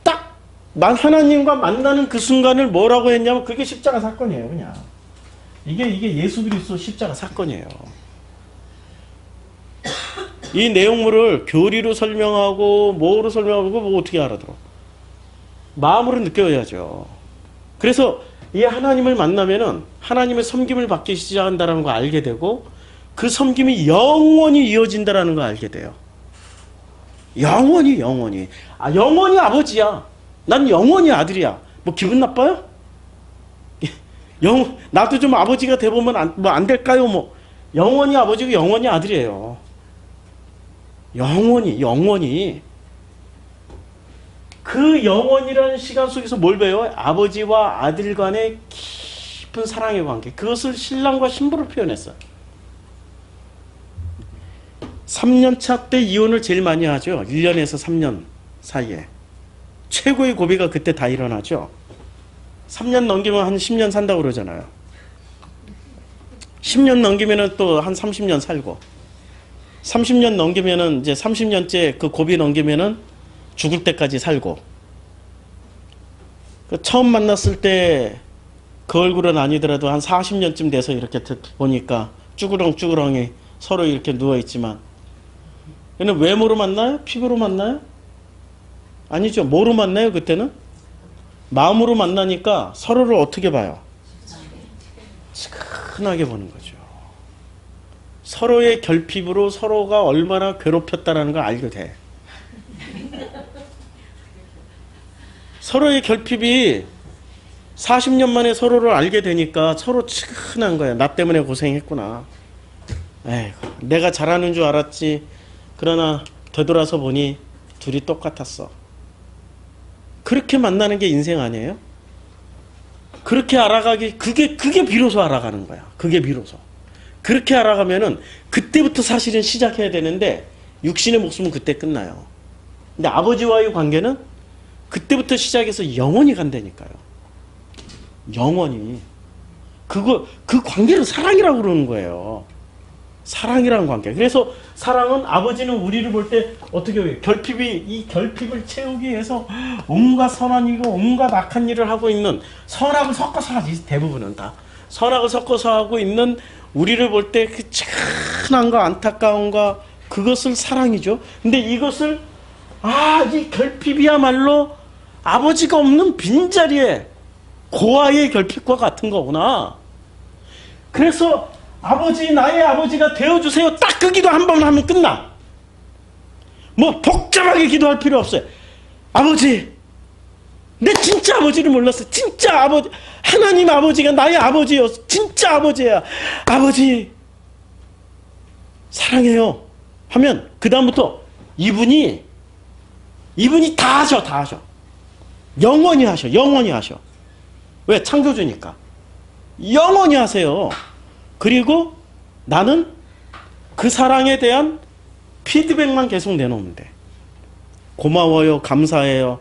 Speaker 1: 딱 하나님과 만나는 그 순간을 뭐라고 했냐면 그게 십자가 사건이에요. 그냥 이게 예수 그리스도 십자가 사건이에요. 이 내용물을 교리로 설명하고 뭐로 설명하고 뭐 어떻게 알아들어? 마음으로 느껴야죠. 그래서 이 하나님을 만나면은 하나님의 섬김을 받기 시작한다는 거 알게 되고 그 섬김이 영원히 이어진다는 거 알게 돼요. 영원히. 영원히 아버지야. 난 영원히 아들이야. 뭐 기분 나빠요? 나도 좀 아버지가 돼보면 안 될까요? 뭐 영원히 아버지고 영원히 아들이에요. 영원히. 그 영원이라는 시간 속에서 뭘 배워요? 아버지와 아들 간의 깊은 사랑의 관계. 그것을 신랑과 신부로 표현했어요. 3년차 때 이혼을 제일 많이 하죠. 1년에서 3년 사이에. 최고의 고비가 그때 다 일어나죠. 3년 넘기면 한 10년 산다고 그러잖아요. 10년 넘기면 또 한 30년 살고 30년 넘기면은 이제 30년째 그 고비 넘기면은 죽을 때까지 살고 처음 만났을 때 그 얼굴은 아니더라도 한 40년쯤 돼서 이렇게 보니까 쭈그렁쭈그렁이 서로 이렇게 누워있지만 얘는 외모로 만나요? 피부로 만나요? 아니죠. 뭐로 만나요 그때는? 마음으로 만나니까 서로를 어떻게 봐요? 시큰하게 보는 거죠. 서로의 결핍으로 서로가 얼마나 괴롭혔다는 걸 알게 돼. 서로의 결핍이 40년 만에 서로를 알게 되니까 서로 측은한 거야. 나 때문에 고생했구나. 에이구, 내가 잘하는 줄 알았지. 그러나 되돌아서 보니 둘이 똑같았어. 그렇게 만나는 게 인생 아니에요? 그렇게 알아가기, 그게 비로소 알아가는 거야. 그게 비로소. 그렇게 알아가면은 그때부터 사실은 시작해야 되는데 육신의 목숨은 그때 끝나요. 근데 아버지와의 관계는 그때부터 시작해서 영원히 간다니까요. 영원히. 그 관계를 사랑이라고 그러는 거예요. 사랑이라는 관계. 그래서 사랑은 아버지는 우리를 볼 때 어떻게 해요? 이 결핍을 채우기 위해서 온갖 선한 일과 온갖 악한 일을 하고 있는 선악을 섞어서 하지. 대부분은 다. 선악을 섞어서 하고 있는 우리를 볼 때 그 측은함과 안타까움과 그것을 사랑이죠. 근데 이것을 이 결핍이야말로 아버지가 없는 빈자리에 고아의 결핍과 같은 거구나. 그래서 나의 아버지가 되어주세요. 딱 그 기도 한 번 하면 끝나. 뭐 복잡하게 기도할 필요 없어요. 아버지, 내 진짜 아버지를 몰랐어. 진짜 아버지, 하나님 아버지가 나의 아버지였어. 진짜 아버지야. 아버지, 사랑해요. 하면 그 다음부터 이분이 다 하셔. 영원히 하셔. 왜? 창조주니까. 영원히 하세요. 그리고 나는 그 사랑에 대한 피드백만 계속 내놓으면 돼. 고마워요, 감사해요.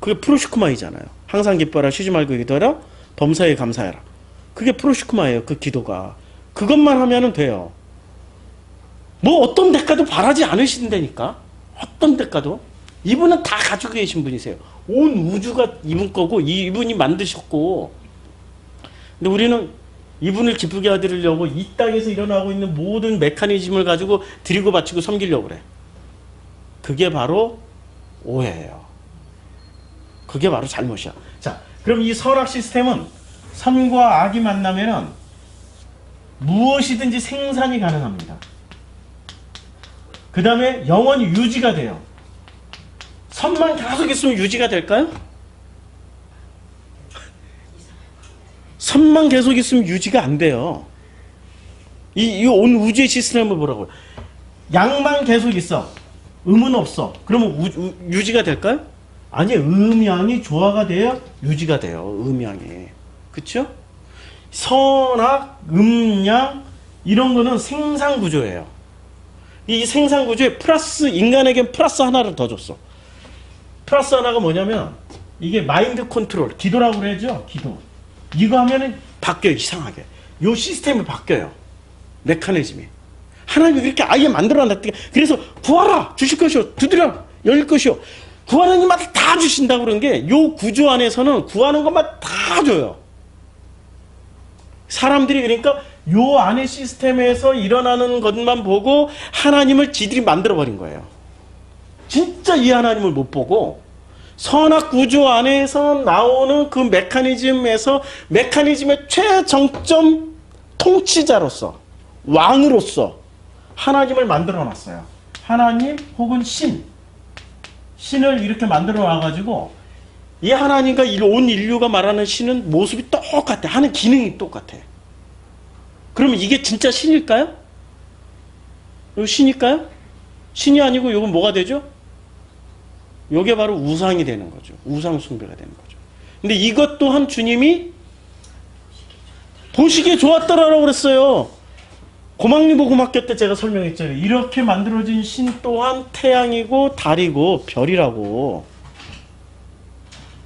Speaker 1: 그게 프로시쿠마이잖아요. 항상 기뻐라, 쉬지 말고 기도하라, 범사에 감사해라. 그게 프로시쿠마예요, 그 기도가. 그것만 하면은 돼요. 뭐 어떤 대가도 바라지 않으신다니까. 어떤 대가도. 이분은 다 가지고 계신 분이세요. 온 우주가 이분 거고 이분이 만드셨고. 근데 우리는 이분을 기쁘게 해드리려고 이 땅에서 일어나고 있는 모든 메커니즘을 가지고 드리고 바치고 섬기려고 그래. 그게 바로 오해예요. 그게 바로 잘못이야. 자, 그럼 이 선악 시스템은 선과 악이 만나면은 무엇이든지 생산이 가능합니다. 그 다음에 영원히 유지가 돼요. 선만 계속 있으면 유지가 될까요? 선만 계속 있으면 유지가 안 돼요. 이 온 우주의 시스템을 보라고요. 양만 계속 있어. 음은 없어. 그러면 유지가 될까요? 아니, 음양이 조화가 돼야 유지가 돼요. 음양이. 그쵸? 선악, 음양 이런 거는 생산 구조예요. 이 생산 구조에 플러스, 인간에겐 플러스 하나를 더 줬어. 플러스 하나가 뭐냐면 이게 마인드 컨트롤, 기도라고 그러죠. 기도. 이거 하면은 바뀌어요. 이상하게. 요 시스템이 바뀌어요. 메커니즘이. 하나님이 그렇게 아예 만들어놨다. 그래서 구하라, 주실 것이요, 두드려 열릴 것이요. 구하는 것마다 다 주신다고 그런 게 요 구조 안에서는 구하는 것만 다 줘요. 사람들이 그러니까 요 안의 시스템에서 일어나는 것만 보고 하나님을 지들이 만들어버린 거예요. 진짜 이 하나님을 못 보고 선악 구조 안에서 나오는 그 메커니즘에서 메커니즘의 최정점 통치자로서 왕으로서 하나님을 만들어 놨어요. 하나님 혹은 신을 이렇게 만들어 놔가지고 이 하나님과 온 인류가 말하는 신은 모습이 똑같아. 하는 기능이 똑같아. 그러면 이게 진짜 신일까요? 이거 신일까요? 신이 아니고 이건 뭐가 되죠? 이게 바로 우상이 되는 거죠. 우상 숭배가 되는 거죠. 근데 이것 또한 주님이 보시기에 좋았더라라고 그랬어요. 고막리보 고막교 때 제가 설명했잖아요. 이렇게 만들어진 신 또한 태양이고 달이고 별이라고.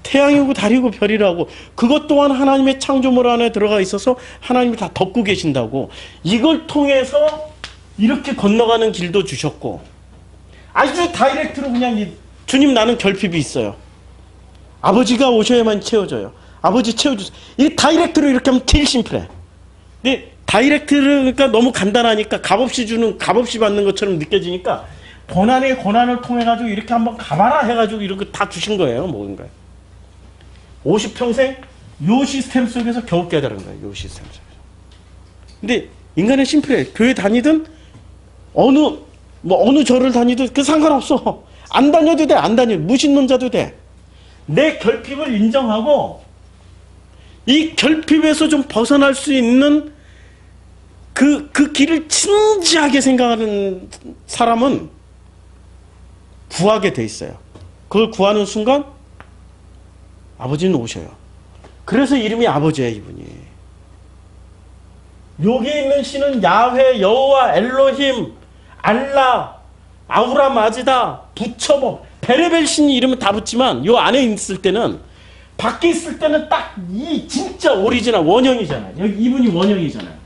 Speaker 1: 태양이고 달이고 별이라고. 그것 또한 하나님의 창조물 안에 들어가 있어서 하나님이 다 덮고 계신다고. 이걸 통해서 이렇게 건너가는 길도 주셨고, 아주 다이렉트로 그냥 주님 나는 결핍이 있어요. 아버지가 오셔야만 채워져요. 아버지 채워주세요. 이게 다이렉트로 이렇게 하면 제일 심플해. 근데 다이렉트가 너무 간단하니까 값없이 주는, 값없이 받는 것처럼 느껴지니까 고난의 고난을 통해 가지고 이렇게 한번 가봐라 해가지고 이렇게 다 주신 거예요. 먹은 거예요. 50평생 요 시스템 속에서 겨우 깨달은 거예요. 요 시스템 속에서. 근데 인간은 심플해. 교회 다니든 어느 절을 다니든 그 상관없어. 안 다녀도 돼. 안 다녀도. 무신론자도 돼. 내 결핍을 인정하고 이 결핍에서 좀 벗어날 수 있는 그 길을 진지하게 생각하는 사람은 구하게 돼 있어요. 그걸 구하는 순간 아버지는 오셔요. 그래서 이름이 아버지예요, 이분이. 여기 있는 신은 야훼, 여호와, 엘로힘, 알라, 아우라 마지다, 부처, 베레벨 신이 이름은 다 붙지만 요 안에 있을 때는, 밖에 있을 때는 딱 이 진짜 오리지널 원형이잖아요. 여기 이분이 원형이잖아요.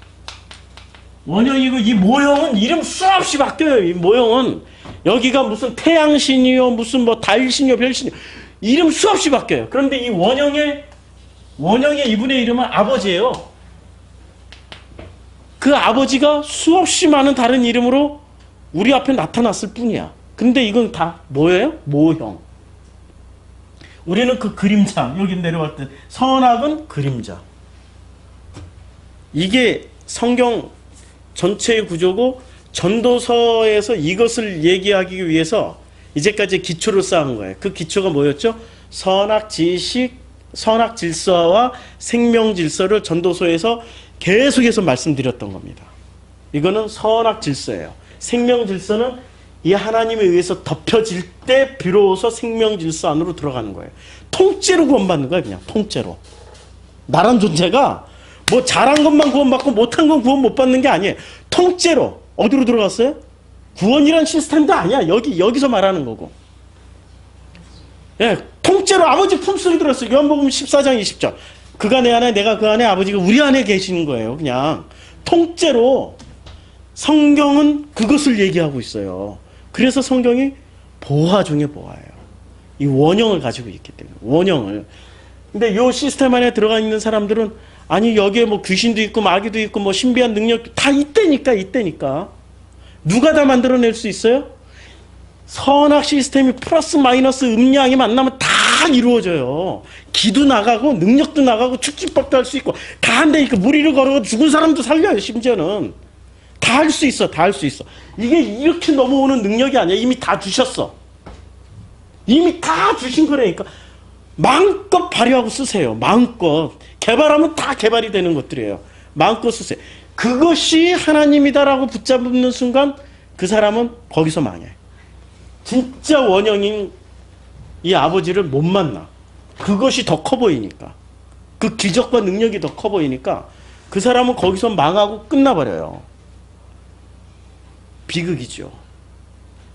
Speaker 1: 원형이고 이 모형은 이름 수없이 바뀌어요. 이 모형은 여기가 무슨 태양신이요, 무슨 뭐 달신이요, 별신이요, 이름 수없이 바뀌어요. 그런데 이 원형의 이분의 이름은 아버지예요. 그 아버지가 수없이 많은 다른 이름으로 우리 앞에 나타났을 뿐이야. 근데 이건 다 뭐예요? 모형. 우리는 그 그림자, 여기 내려갈 때 선악은 그림자. 이게 성경 전체의 구조고, 전도서에서 이것을 얘기하기 위해서 이제까지 기초를 쌓은 거예요. 그 기초가 뭐였죠? 선악 지식, 선악 질서와 생명 질서를 전도서에서 계속해서 말씀드렸던 겁니다. 이거는 선악 질서예요. 생명 질서는 이 하나님에 의해서 덮여질 때 비로소 생명 질서 안으로 들어가는 거예요. 통째로 구원받는 거예요. 그냥 통째로. 나란 존재가 뭐 잘한 것만 구원받고 못한 건 구원 못 받는 게 아니에요. 통째로. 어디로 들어갔어요? 구원이란 시스템도 아니야. 여기서 말하는 거고. 예, 통째로 아버지 품속에 들었어요. 요한복음 14장 20절. 그가 내 안에 내가 그 안에 아버지가 우리 안에 계시는 거예요. 그냥 통째로 성경은 그것을 얘기하고 있어요. 그래서 성경이 보화 중에 보화예요. 이 원형을 가지고 있기 때문에 원형을. 근데 요 시스템 안에 들어가 있는 사람들은 아니 여기에 뭐 귀신도 있고 마귀도 있고 뭐 신비한 능력 다 이때니까 누가 다 만들어낼 수 있어요? 선악 시스템이 플러스 마이너스 음양이 만나면 다 이루어져요. 기도 나가고 능력도 나가고 축지법도 할 수 있고 다 한다니까. 무리를 걸어 죽은 사람도 살려요. 심지어는 다 할 수 있어. 다 할 수 있어. 이게 이렇게 넘어오는 능력이 아니야. 이미 다 주셨어. 이미 다 주신 거라니까. 마음껏 발휘하고 쓰세요. 마음껏. 개발하면 다 개발이 되는 것들이에요. 마음껏 쓰세요. 그것이 하나님이다라고 붙잡는 순간 그 사람은 거기서 망해. 진짜 원형인 이 아버지를 못 만나. 그것이 더 커 보이니까. 그 기적과 능력이 더 커 보이니까 그 사람은 거기서 망하고 끝나버려요. 비극이죠.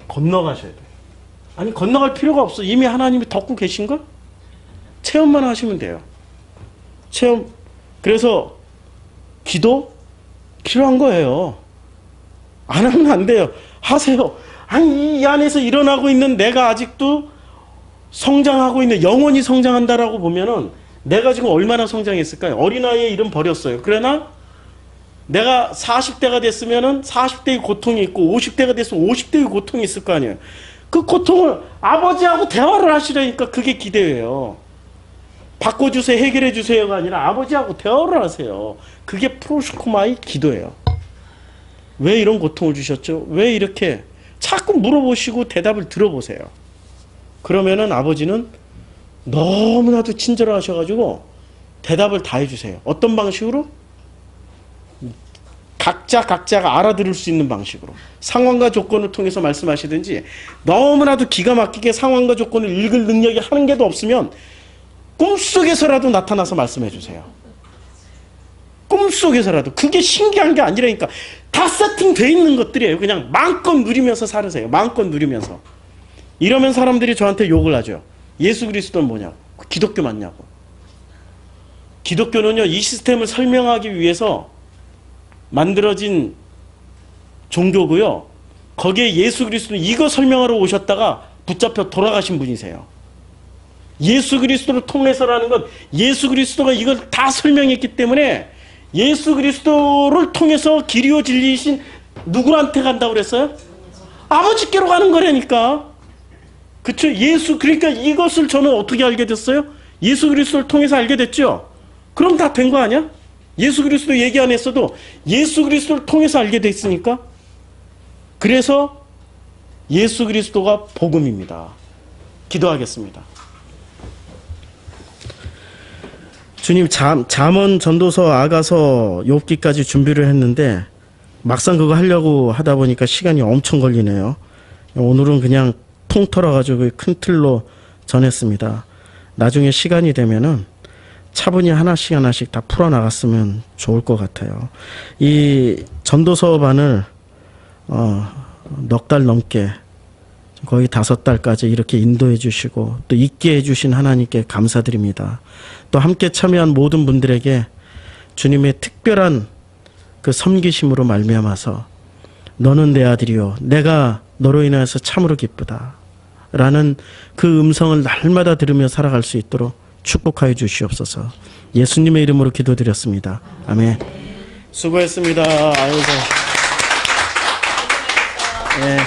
Speaker 1: 건너가셔야 돼요. 아니 건너갈 필요가 없어. 이미 하나님이 덮고 계신걸? 체험만 하시면 돼요. 체험. 그래서 기도 필요한 거예요. 안 하면 안 돼요. 하세요. 아니 이 안에서 일어나고 있는 내가 아직도 성장하고 있는, 영원히 성장한다라고 보면은 내가 지금 얼마나 성장했을까요? 어린아이의 일은 버렸어요. 그러나 내가 40대가 됐으면은 40대의 고통이 있고 50대가 됐으면 50대의 고통이 있을 거 아니에요. 그 고통을 아버지하고 대화를 하시라니까. 그게 기대예요. 바꿔주세요, 해결해주세요가 아니라 아버지하고 대화를 하세요. 그게 프로스코마의 기도예요. 왜 이런 고통을 주셨죠? 왜 이렇게 자꾸 물어보시고 대답을 들어보세요. 그러면은 아버지는 너무나도 친절하셔가지고 대답을 다 해주세요. 어떤 방식으로? 각자가 알아들을 수 있는 방식으로. 상황과 조건을 통해서 말씀하시든지, 너무나도 기가 막히게 상황과 조건을 읽을 능력이 한 개도 없으면 꿈속에서라도 나타나서 말씀해 주세요. 꿈속에서라도. 그게 신기한 게 아니라니까. 다 세팅되어 있는 것들이에요. 그냥 마음껏 누리면서 살으세요. 마음껏 누리면서. 이러면 사람들이 저한테 욕을 하죠. 예수 그리스도는 뭐냐고. 기독교 맞냐고. 기독교는요, 이 시스템을 설명하기 위해서 만들어진 종교고요. 거기에 예수 그리스도는 이거 설명하러 오셨다가 붙잡혀 돌아가신 분이세요. 예수 그리스도를 통해서라는 건 예수 그리스도가 이걸 다 설명했기 때문에 예수 그리스도를 통해서 길이요 진리이신 누구한테 간다고 그랬어요? 아버지께로 가는 거라니까. 그쵸? 예수, 그러니까 이것을 저는 어떻게 알게 됐어요? 예수 그리스도를 통해서 알게 됐죠? 그럼 다 된 거 아니야? 예수 그리스도 얘기 안 했어도 예수 그리스도를 통해서 알게 됐으니까. 그래서 예수 그리스도가 복음입니다. 기도하겠습니다. 주님, 잠언, 전도서, 아가서, 욥기까지 준비를 했는데 막상 그거 하려고 하다 보니까 시간이 엄청 걸리네요. 오늘은 그냥 통틀어가지고 큰 틀로 전했습니다. 나중에 시간이 되면은 차분히 하나씩 다 풀어나갔으면 좋을 것 같아요. 이 전도서 반을 넉 달 넘게, 거의 5달까지 이렇게 인도해 주시고 또 있게 해주신 하나님께 감사드립니다. 또 함께 참여한 모든 분들에게 주님의 특별한 그 섬기심으로 말미암아서 너는 내 아들이요 내가 너로 인하여서 참으로 기쁘다 라는 그 음성을 날마다 들으며 살아갈 수 있도록 축복하여 주시옵소서. 예수님의 이름으로 기도드렸습니다. 아멘. 수고했습니다. 아이고. 네.